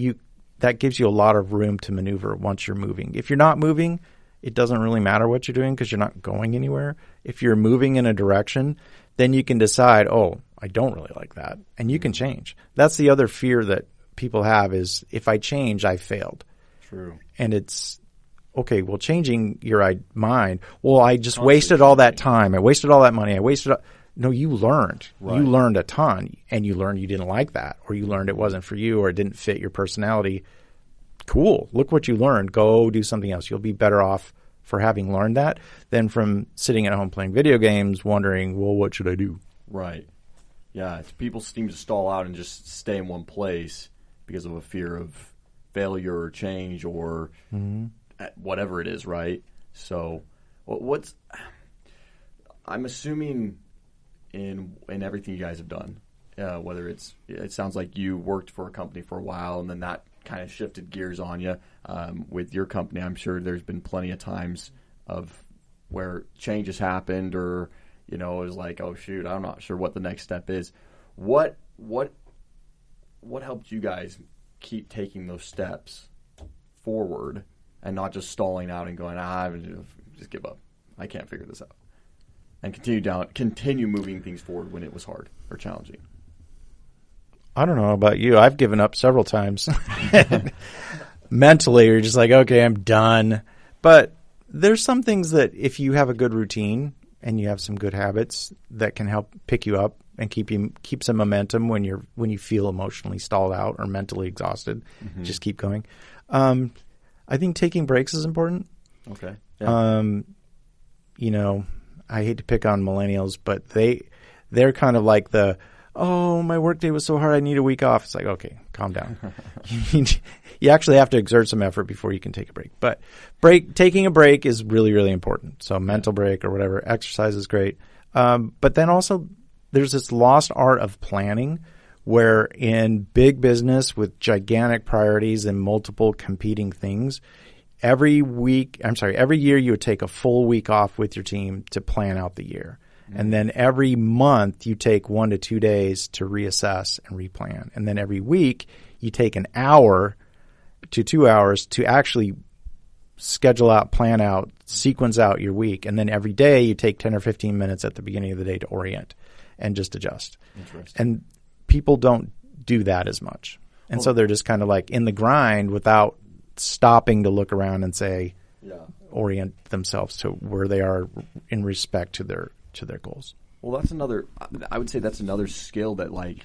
that gives you a lot of room to maneuver once you're moving. If you're not moving, it doesn't really matter what you're doing because you're not going anywhere. If you're moving in a direction, then you can decide, I don't really like that, and you can change. That's the other fear that people have is if I change, I failed. True. And it's okay, well, changing your mind, I just wasted all that time. I wasted all that money. No, you learned. Right. You learned a ton, and you learned you didn't like that, or you learned it wasn't for you, or it didn't fit your personality. Cool. Look what you learned. Go do something else. You'll be better off for having learned that than from sitting at home playing video games wondering, well, what should I do? Right. Yeah. People seem to stall out and just stay in one place because of a fear of failure or change or whatever it is, right? So I'm assuming in everything you guys have done, whether it sounds like you worked for a company for a while and then that kind of shifted gears on you. With your company, I'm sure there's been plenty of times of where change has happened or, it was like, oh, shoot, I'm not sure what the next step is. What helped you guys keep taking those steps forward and not just stalling out and going, just give up. I can't figure this out. And continue moving things forward when it was hard or challenging. I don't know about you. I've given up several times. Mentally, you're just like, okay, I'm done. But there's some things that if you have a good routine and you have some good habits that can help pick you up and keep some momentum when you feel emotionally stalled out or mentally exhausted, just keep going. I think taking breaks is important. Okay. Yeah. I hate to pick on millennials, but they're kind of like my workday was so hard, I need a week off. It's like, okay, calm down. You actually have to exert some effort before you can take a break. But taking a break is really, really important. So mental break or whatever, exercise is great. But then also there's this lost art of planning where in big business with gigantic priorities and multiple competing things, every year you would take a full week off with your team to plan out the year. And then every month you take 1 to 2 days to reassess and replan. And then every week you take an hour to 2 hours to actually schedule out, plan out, sequence out your week. And then every day you take 10 or 15 minutes at the beginning of the day to orient and just adjust. And people don't do that as much. And so they're just kind of like in the grind without stopping to look around and say, orient themselves to where they are in respect to their goals. Well, I would say that's another skill that, like,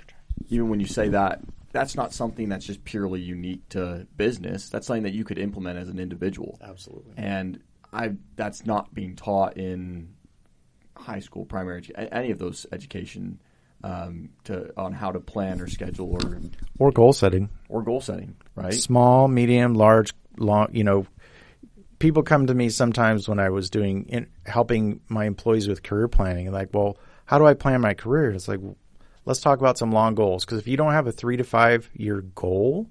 even when you say that, that's not something that's just purely unique to business. That's something that you could implement as an individual. Absolutely. And that's not being taught in high school, primary, any of those education on how to plan or schedule or goal setting. Or goal setting, right? Small, medium, large, long, people come to me sometimes when I was helping my employees with career planning and like, well, how do I plan my career? It's like, let's talk about some long goals. Because if you don't have a 3 to 5 year goal,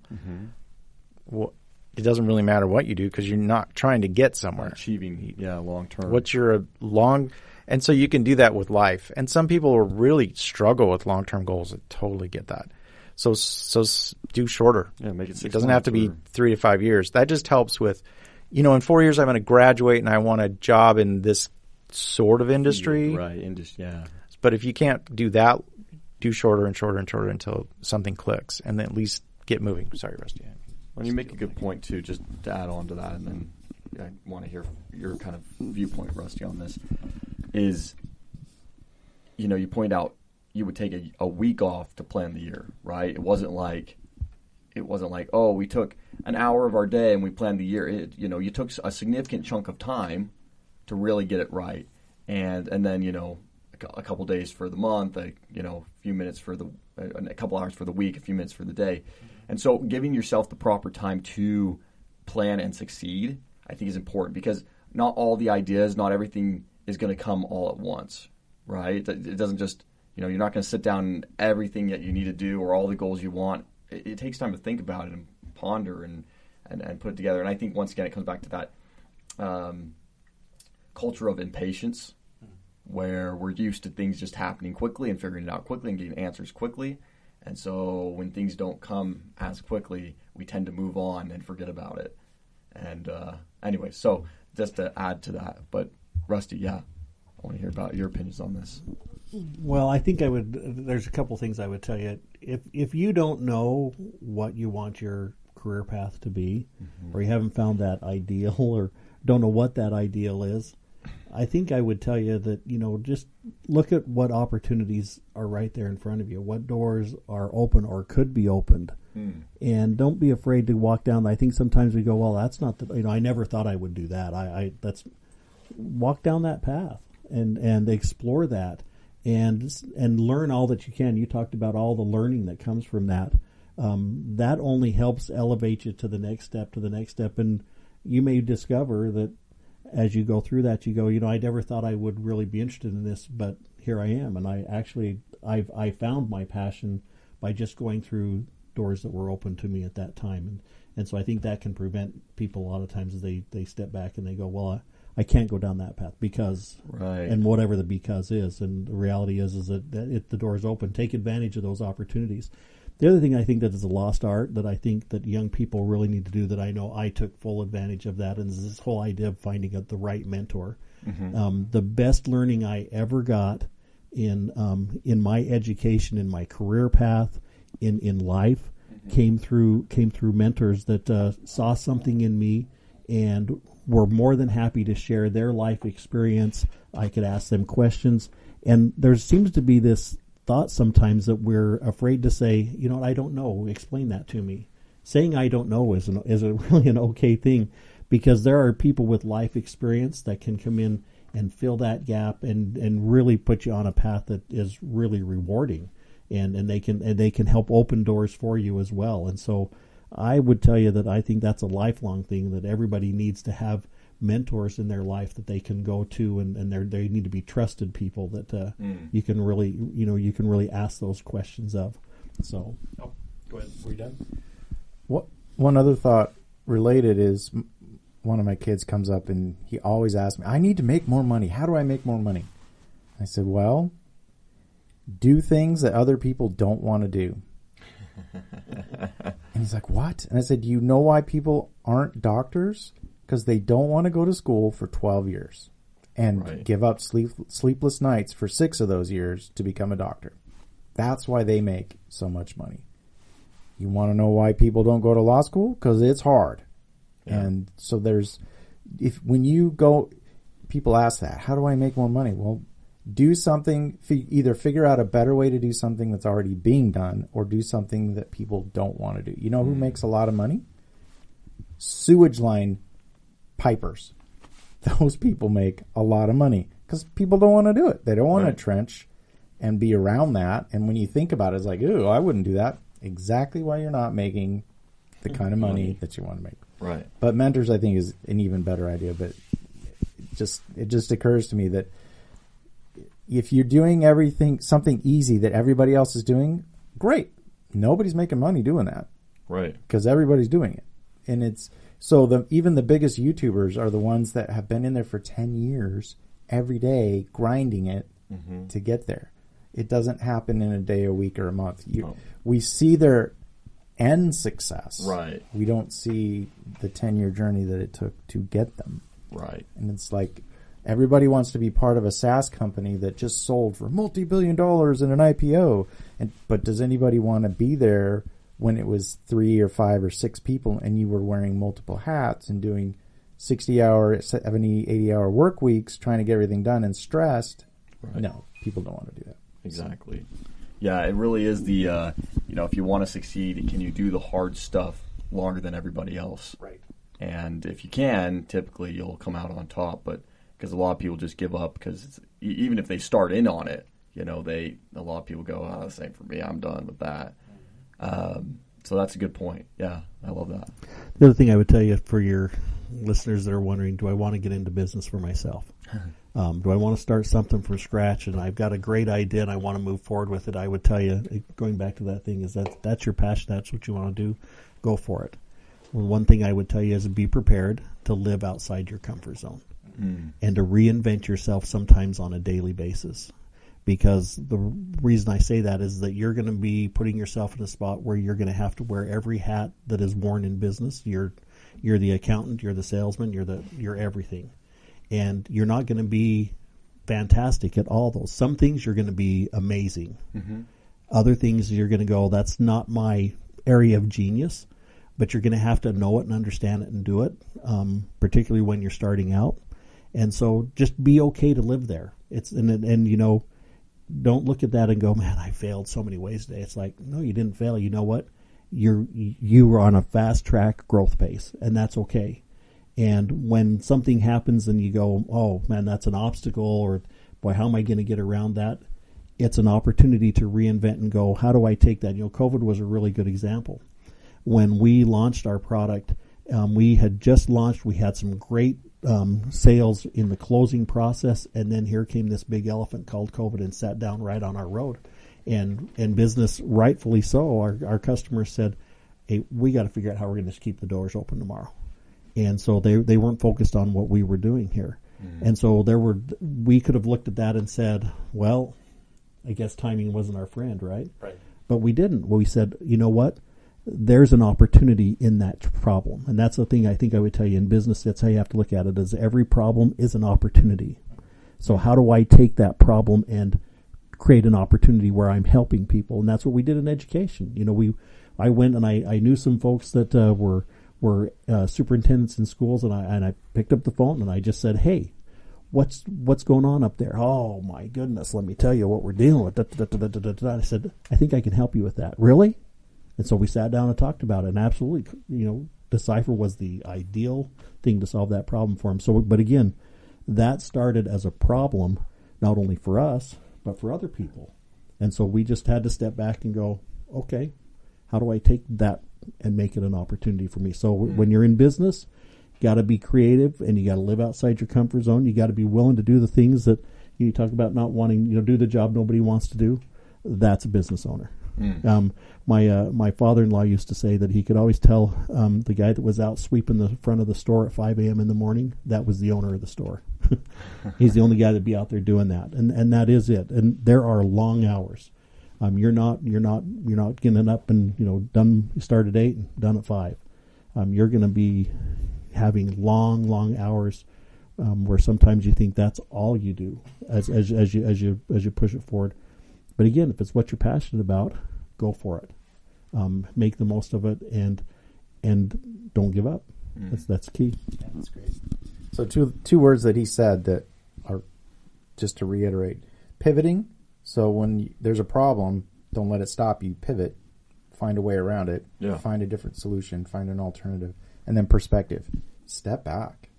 well, it doesn't really matter what you do because you're not trying to get somewhere. Achieving, long term. What's your and so you can do that with life. And some people will really struggle with long-term goals. I totally get that. So do shorter. Yeah, make it 6 months. It doesn't have to be 3 to 5 years. That just helps with, in 4 years I'm going to graduate and I want a job in this sort of industry. Right, yeah. But if you can't do that, do shorter and shorter and shorter until something clicks and then at least get moving. Sorry, Rusty. Well, you make a good point, too, just to add on to that, and then I want to hear your kind of viewpoint, Rusty, on this, is, you point out you would take a week off to plan the year, right? It wasn't like, oh, we took an hour of our day and we planned the year. You took a significant chunk of time to really get it right. And then, a couple days for the month, a few minutes for a couple hours for the week, a few minutes for the day. And so giving yourself the proper time to plan and succeed, I think is important because not all the ideas, not everything is going to come all at once, right? It doesn't just, you're not going to sit down and everything that you need to do or all the goals you want. It takes time to think about it and ponder and put it together. And I think, once again, it comes back to that culture of impatience where we're used to things just happening quickly and figuring it out quickly and getting answers quickly. And so when things don't come as quickly, we tend to move on and forget about it. And anyway, so just to add to that. But Rusty, I want to hear about your opinions on this. Well, I think there's a couple things I would tell you. If you don't know what you want your career path to be, or you haven't found that ideal or don't know what that ideal is, I think I would tell you that, just look at what opportunities are right there in front of you, what doors are open or could be opened. And don't be afraid to walk down. I think sometimes we go, well, that's not I never thought I would do that. That's walk down that path and explore that and learn all that you can. You talked about all the learning that comes from that. That only helps elevate you to the next step. And you may discover that as you go through that, you go, I never thought I would really be interested in this, but here I am. And I found my passion by just going through doors that were open to me at that time. And so I think that can prevent people a lot of times as they step back and they go, well, I can't go down that path because, right. And whatever the because is. And the reality is that the door is open. Take advantage of those opportunities. The other thing I think that is a lost art that I think that young people really need to do, that I know I took full advantage of that, and is this whole idea of finding the right mentor. The best learning I ever got in my education, in my career path, in life, came through mentors that saw something in me and were more than happy to share their life experience. I could ask them questions, and there seems to be this thought sometimes that we're afraid to say, I don't know, explain that to me. Saying I don't know is really an okay thing, because there are people with life experience that can come in and fill that gap and really put you on a path that is really rewarding, and they can help open doors for you as well. And so I would tell you that I think that's a lifelong thing, that everybody needs to have mentors in their life that they can go to, and they need to be trusted people that you can really ask those questions of. So, go ahead. Were you done? One other thought related is, one of my kids comes up and he always asks me, I need to make more money. How do I make more money? I said, well, do things that other people don't want to do. And he's like, what? And I said, you know why people aren't doctors? Because they don't want to go to school for 12 years and give up sleepless nights for 6 of those years to become a doctor. That's why they make so much money. You want to know why people don't go to law school? Because it's hard. Yeah. And so when you go, people ask that, how do I make more money? Well, do something, either figure out a better way to do something that's already being done, or do something that people don't want to do. You know who makes a lot of money? Sewage line pipers. Those people make a lot of money because people don't want to do it. They don't want to trench and be around that. And when you think about it, it's like, ooh, I wouldn't do that. Exactly why you're not making the kind of money that you want to make. Right. But mentors, I think, is an even better idea. But it just occurs to me that if you're doing something easy that everybody else is doing, great. Nobody's making money doing that. Right. Because everybody's doing it. And even the biggest YouTubers are the ones that have been in there for 10 years, every day, grinding it to get there. It doesn't happen in a day, a week, or a month. We see their end success. Right. We don't see the 10-year journey that it took to get them. Right. And it's like everybody wants to be part of a SaaS company that just sold for multi-billion dollars in an IPO. But does anybody want to be there when it was 3 or 5 or 6 people and you were wearing multiple hats and doing 60-hour, 70, 80-hour work weeks trying to get everything done and stressed? Right. No, people don't want to do that. Exactly. Yeah, it really is the, if you want to succeed, can you do the hard stuff longer than everybody else? Right. And if you can, typically you'll come out on top. But because a lot of people just give up because even if they start in on it, a lot of people go, oh, this ain't for me. I'm done with that. So that's a good point. Yeah, I love that. The other thing I would tell you for your listeners that are wondering, do I want to get into business for myself? Do I want to start something from scratch and I've got a great idea and I want to move forward with it? I would tell you, going back to that thing, is that's your passion. That's what you want to do. Go for it. Well, one thing I would tell you is be prepared to live outside your comfort zone and to reinvent yourself sometimes on a daily basis. Because the reason I say that is that you're going to be putting yourself in a spot where you're going to have to wear every hat that is worn in business. You're the accountant, you're the salesman, you're everything. And you're not going to be fantastic at all those. Some things you're going to be amazing. Mm-hmm. Other things you're going to go, that's not my area of genius, but you're going to have to know it and understand it and do it, particularly when you're starting out. And so just be okay to live there. And you know, don't look at that and go, man, I failed so many ways today. It's like, no, you didn't fail. You know what? You were on a fast track growth pace, and that's okay. And when something happens and you go, oh man, that's an obstacle, or boy, how am I going to get around that? It's an opportunity to reinvent and go, how do I take that? You know, COVID was a really good example. When we launched our product, we had just launched, we had some great sales in the closing process, and then here came this big elephant called COVID and sat down right on our road. And business, rightfully so, our customers said, hey, we got to figure out how we're going to just keep the doors open tomorrow. And so they weren't focused on what we were doing here. Mm-hmm. And so we could have looked at that and said, well, I guess timing wasn't our friend, right? Right. But we didn't. We said, you know what? There's an opportunity in that problem. And that's the thing I think I would tell you in business. That's how you have to look at it, is every problem is an opportunity. So how do I take that problem and create an opportunity where I'm helping people? And that's what we did in education. You know, I went and I knew some folks that were superintendents in schools, and I picked up the phone and I just said, hey, what's going on up there? Oh my goodness, let me tell you what we're dealing with. I said, I think I can help you with that. Really? And so we sat down and talked about it, and absolutely, you know, Dsyfer was the ideal thing to solve that problem for him. So, but again, that started as a problem, not only for us, but for other people. And so we just had to step back and go, okay, how do I take that and make it an opportunity for me? So when you're in business, you got to be creative, and you got to live outside your comfort zone. You got to be willing to do the things that you talk about, not wanting, you know, do the job nobody wants to do. That's a business owner. My father-in-law used to say that he could always tell the guy that was out sweeping the front of the store at 5 a.m. in the morning, that was the owner of the store. He's the only guy that'd be out there doing that, and that is it. And there are long hours. You're not getting up and, you know, done. You start at 8 and done at 5. You're going to be having long hours where sometimes you think that's all you do as you push it forward. But again, if it's what you're passionate about, go for it. Make the most of it, and don't give up. That's key. Yeah, that's great. So two words that he said that are, just to reiterate, pivoting. So when there's a problem, don't let it stop you. Pivot, find a way around it, find a different solution, find an alternative, and then perspective. Step back.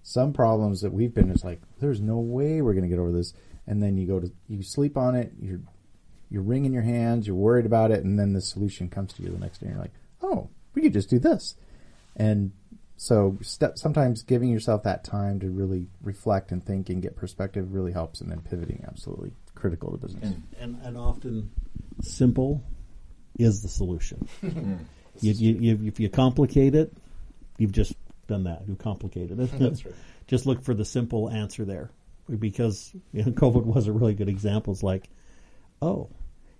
Some problems that we've been is like, there's no way we're going to get over this, and then you sleep on it. You're wringing your hands, you're worried about it, and then the solution comes to you the next day, and you're like, oh, we could just do this. And so sometimes giving yourself that time to really reflect and think and get perspective really helps, and then pivoting, absolutely critical to business. And often simple is the solution. If you complicate it, you've just done that. You've complicated it. That's right. Just look for the simple answer there, because, you know, COVID was a really good example. It's like, oh,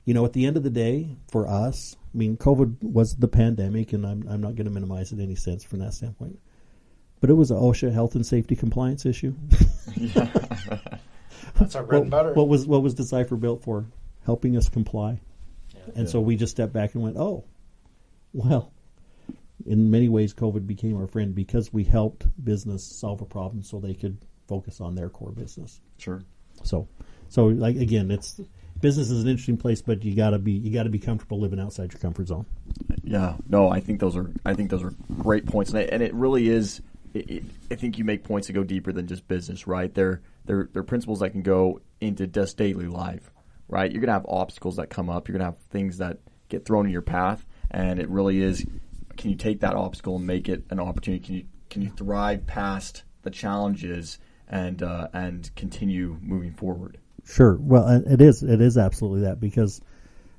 you know, at the end of the day, for us, I mean, COVID was the pandemic, and I'm not going to minimize it in any sense from that standpoint. But it was a OSHA health and safety compliance issue. That's our bread and butter. What was Dsyfer built for? Helping us comply. So we just stepped back and went, oh, well, in many ways, COVID became our friend because we helped business solve a problem so they could focus on their core business. Sure. So like, again, business is an interesting place, but you gotta be comfortable living outside your comfort zone. Yeah, no, I think those are great points, and it really is. I think you make points that go deeper than just business, right? They're principles that can go into just daily life, right? You're gonna have obstacles that come up. You're gonna have things that get thrown in your path, and it really is. Can you take that obstacle and make it an opportunity? Can you thrive past the challenges and continue moving forward? Sure. Well, it is absolutely that, because,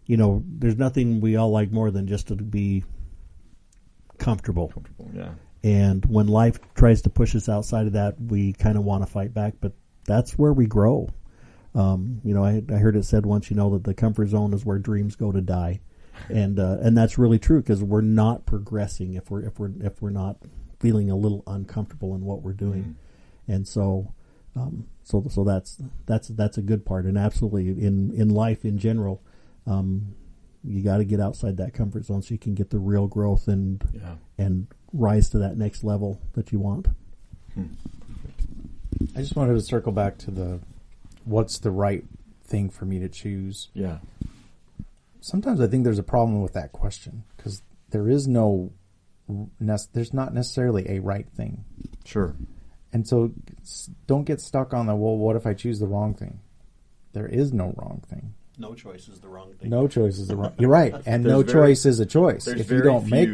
you know, there's nothing we all like more than just to be comfortable. Yeah. And when life tries to push us outside of that, we kind of want to fight back, but that's where we grow. You know, I heard it said once, you know, that the comfort zone is where dreams go to die. And that's really true, because we're not progressing if we're not feeling a little uncomfortable in what we're doing. And so that's a good part. And absolutely in life in general, you got to get outside that comfort zone so you can get the real growth and rise to that next level that you want. I just wanted to circle back to what's the right thing for me to choose. Yeah. Sometimes I think there's a problem with that question because there's not necessarily a right thing. Sure. And so don't get stuck on what if I choose the wrong thing? There is no wrong thing. No choice is the wrong thing. No choice is the wrong. You're right, and no choice is a choice. There's if you don't make,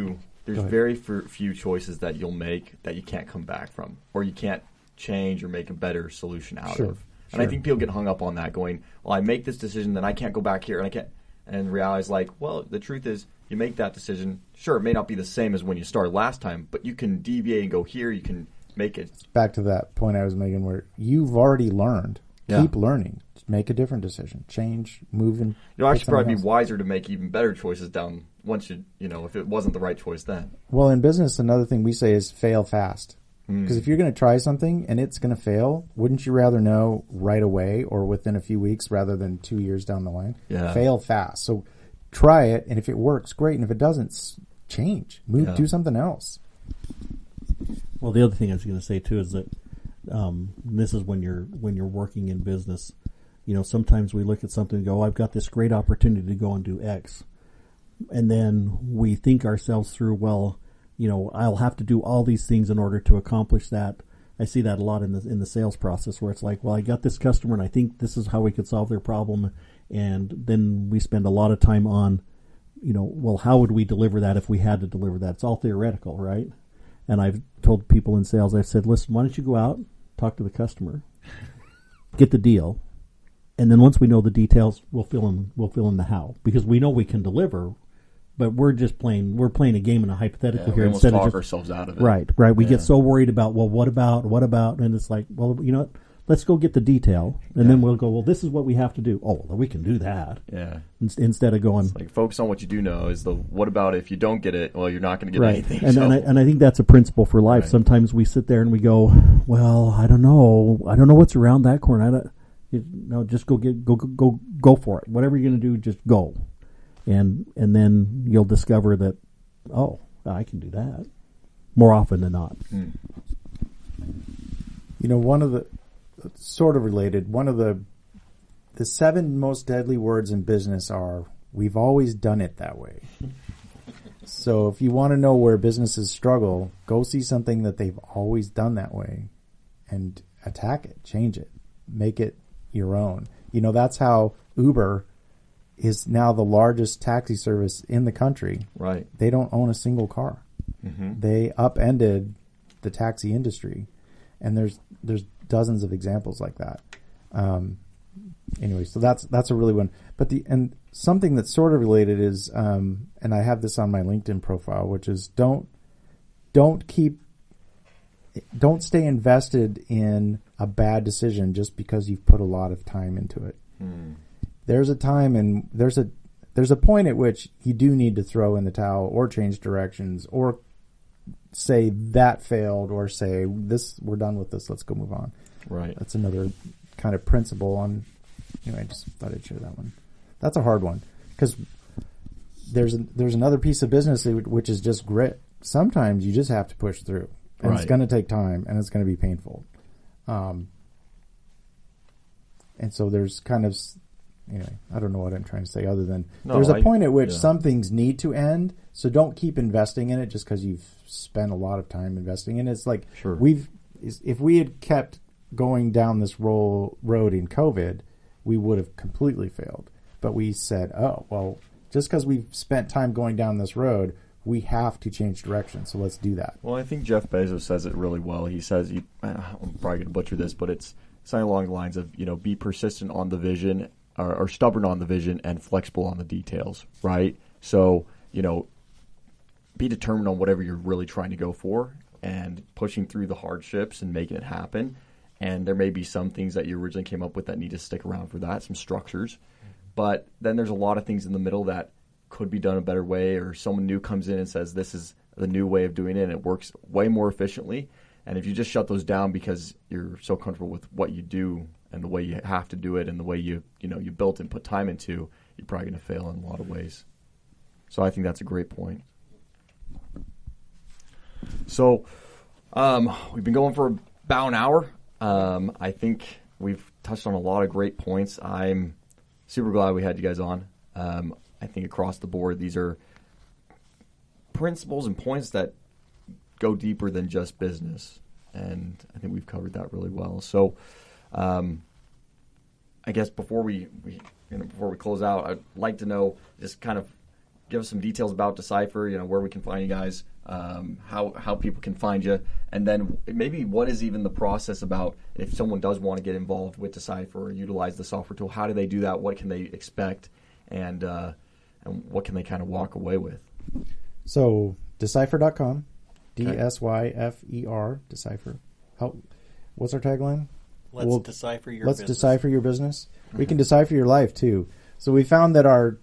there's very few choices that you'll make that you can't come back from, or you can't change or make a better solution out of. And I think people get hung up on that, going, "Well, I make this decision, then I can't go back here, and I can't." And realize, like, well, the truth is, you make that decision. Sure, it may not be the same as when you started last time, but you can deviate and go here. You can make it. Back to that point I was making, where you've already learned. Yeah. Keep learning. Make a different decision. Change. Move. And you'll actually probably be wiser to make even better choices down once if it wasn't the right choice then. Well, in business, another thing we say is fail fast. Because if you're going to try something and it's going to fail, wouldn't you rather know right away or within a few weeks rather than 2 years down the line? Yeah. Fail fast. So try it, and if it works, great. And if it doesn't, change. Move. Do something else. Well, the other thing I was going to say too is that this is when you're working in business. Sometimes we look at something and go, "I've got this great opportunity to go and do X," and then we think ourselves through, well, I'll have to do all these things in order to accomplish that. I see that a lot in the sales process, where it's like, well, I got this customer and I think this is how we could solve their problem. And then we spend a lot of time on, well, how would we deliver that if we had to deliver that? It's all theoretical, right? And I've told people in sales, I've said, listen, why don't you go out, talk to the customer, get the deal. And then once we know the details, we'll fill in the how, because we know we can deliver. But we're playing a game in a hypothetical here instead of just ourselves out of it. Right. We get so worried about, well, what about, and it's like, well, you know what? Let's go get the detail, and then we'll go, well, this is what we have to do. Oh, well, we can do that. Yeah. Instead of going, it's like, focus on what you do know. Is the what about if you don't get it? Well, you're not going to get anything. And I think that's a principle for life. Right. Sometimes we sit there and we go, well, I don't know what's around that corner. Just go for it. Whatever you're going to do, just go. And then you'll discover that, oh, I can do that more often than not. One of the sort of related, one of the 7 most deadly words in business are, we've always done it that way. So if you want to know where businesses struggle, go see something that they've always done that way and attack it, change it, make it your own. That's how Uber is now the largest taxi service in the country. Right. They don't own a single car. Mm-hmm. They upended the taxi industry, and there's dozens of examples like that. Anyway, so that's a really one. But and something that's sort of related is, and I have this on my LinkedIn profile, which is don't stay invested in a bad decision just because you've put a lot of time into it. There's a time and there's a point at which you do need to throw in the towel or change directions or say that failed or say we're done with this, let's go move on. Right. That's another kind of principle on. Anyway, I just thought I'd share that one. That's a hard one because there's another piece of business which is just grit. Sometimes you just have to push through, and it's going to take time and it's going to be painful. And so there's kind of, anyway, I don't know what I'm trying to say other than there's a point at which some things need to end. So don't keep investing in it just because you've spent a lot of time investing in it. It's like if we had kept going down this road in COVID, we would have completely failed. But we said, oh, well, just because we've spent time going down this road, we have to change direction. So let's do that. Well, I think Jeff Bezos says it really well. He says, I'm probably going to butcher this, but it's something along the lines of, be persistent on the vision or stubborn on the vision and flexible on the details, right? So, be determined on whatever you're really trying to go for and pushing through the hardships and making it happen. And there may be some things that you originally came up with that need to stick around for that, some structures. But then there's a lot of things in the middle that could be done a better way, or someone new comes in and says this is the new way of doing it and it works way more efficiently. And if you just shut those down because you're so comfortable with what you do and the way you have to do it and the way you built and put time into, you're probably going to fail in a lot of ways. So I think that's a great point. So we've been going for about an hour. I think we've touched on a lot of great points. I'm super glad we had you guys on. I think across the board, these are principles and points that go deeper than just business, and I think we've covered that really well. So, I guess before we close out, I'd like to know, just kind of give us some details about Dsyfer. Where we can find you guys, how people can find you, and then maybe what is even the process about if someone does want to get involved with Dsyfer or utilize the software tool. How do they do that? What can they expect, and what can they kind of walk away with? So Dsyfer.com, Dsyfer, Dsyfer. What's our tagline? Let's decipher your business. Let's decipher your business. We can decipher your life too. So we found that our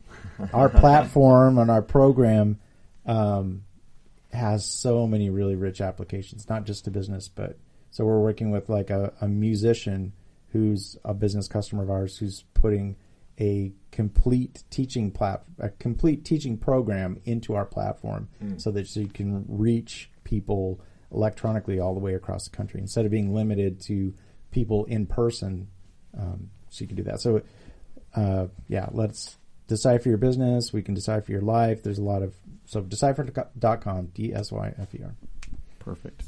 platform and our program has so many really rich applications, not just to business, but so we're working with like a musician who's a business customer of ours who's putting a complete teaching program into our platform so that you can reach people electronically all the way across the country instead of being limited to people in person. So you can do that. So let's decipher your business. We can decipher your life. There's a lot of, so Dsyfer.com, Dsyfer. Perfect.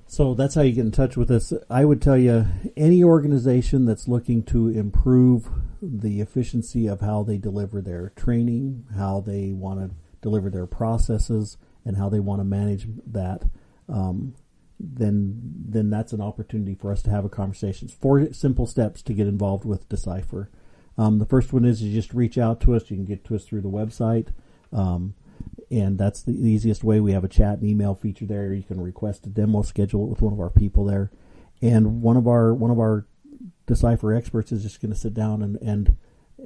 So that's how you get in touch with us. I would tell you, any organization that's looking to improve the efficiency of how they deliver their training, how they want to deliver their processes, and how they want to manage that, then that's an opportunity for us to have a conversation. 4 simple steps to get involved with Dsyfer. The first one is you just reach out to us. You can get to us through the website. And that's the easiest way. We have a chat and email feature there. You can request a demo, schedule it with one of our people there. And one of our Dsyfer experts is just going to sit down and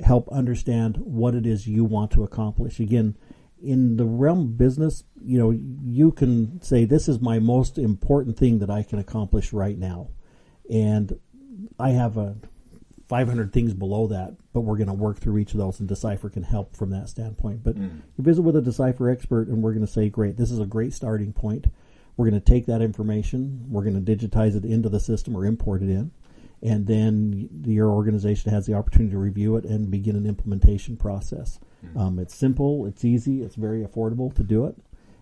help understand what it is you want to accomplish. Again, in the realm of business, you can say, this is my most important thing that I can accomplish right now. And I have 500 things below that, but we're going to work through each of those, and Dsyfer can help from that standpoint. But you visit with a Dsyfer expert, and we're going to say, great, this is a great starting point. We're going to take that information, we're going to digitize it into the system or import it in, and then your organization has the opportunity to review it and begin an implementation process. It's simple, it's easy, it's very affordable to do it.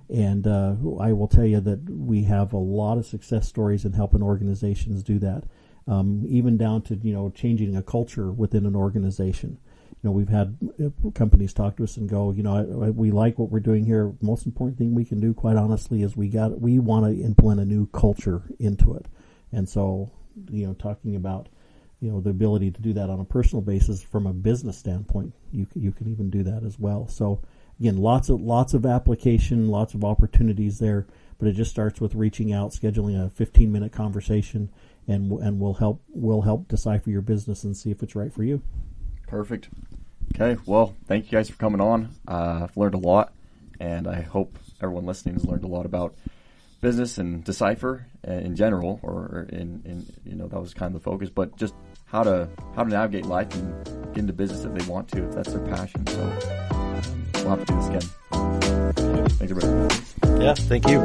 And I will tell you that we have a lot of success stories in helping organizations do that. Even down to, changing a culture within an organization. We've had companies talk to us and go, we like what we're doing here. Most important thing we can do, quite honestly, is we want to implement a new culture into it. And so, talking about, the ability to do that on a personal basis from a business standpoint, you can even do that as well. So again, lots of application, lots of opportunities there, but it just starts with reaching out, scheduling a 15-minute conversation, and we'll help Dsyfer your business and see if it's right for you. Perfect. Okay, well, thank you guys for coming on. I've learned a lot, and I hope everyone listening has learned a lot about business and Dsyfer in general, or in that was kind of the focus, but just how to navigate life and get into business if they want to, if that's their passion. So we'll have to do this again. Thanks, everybody. Yeah, thank you.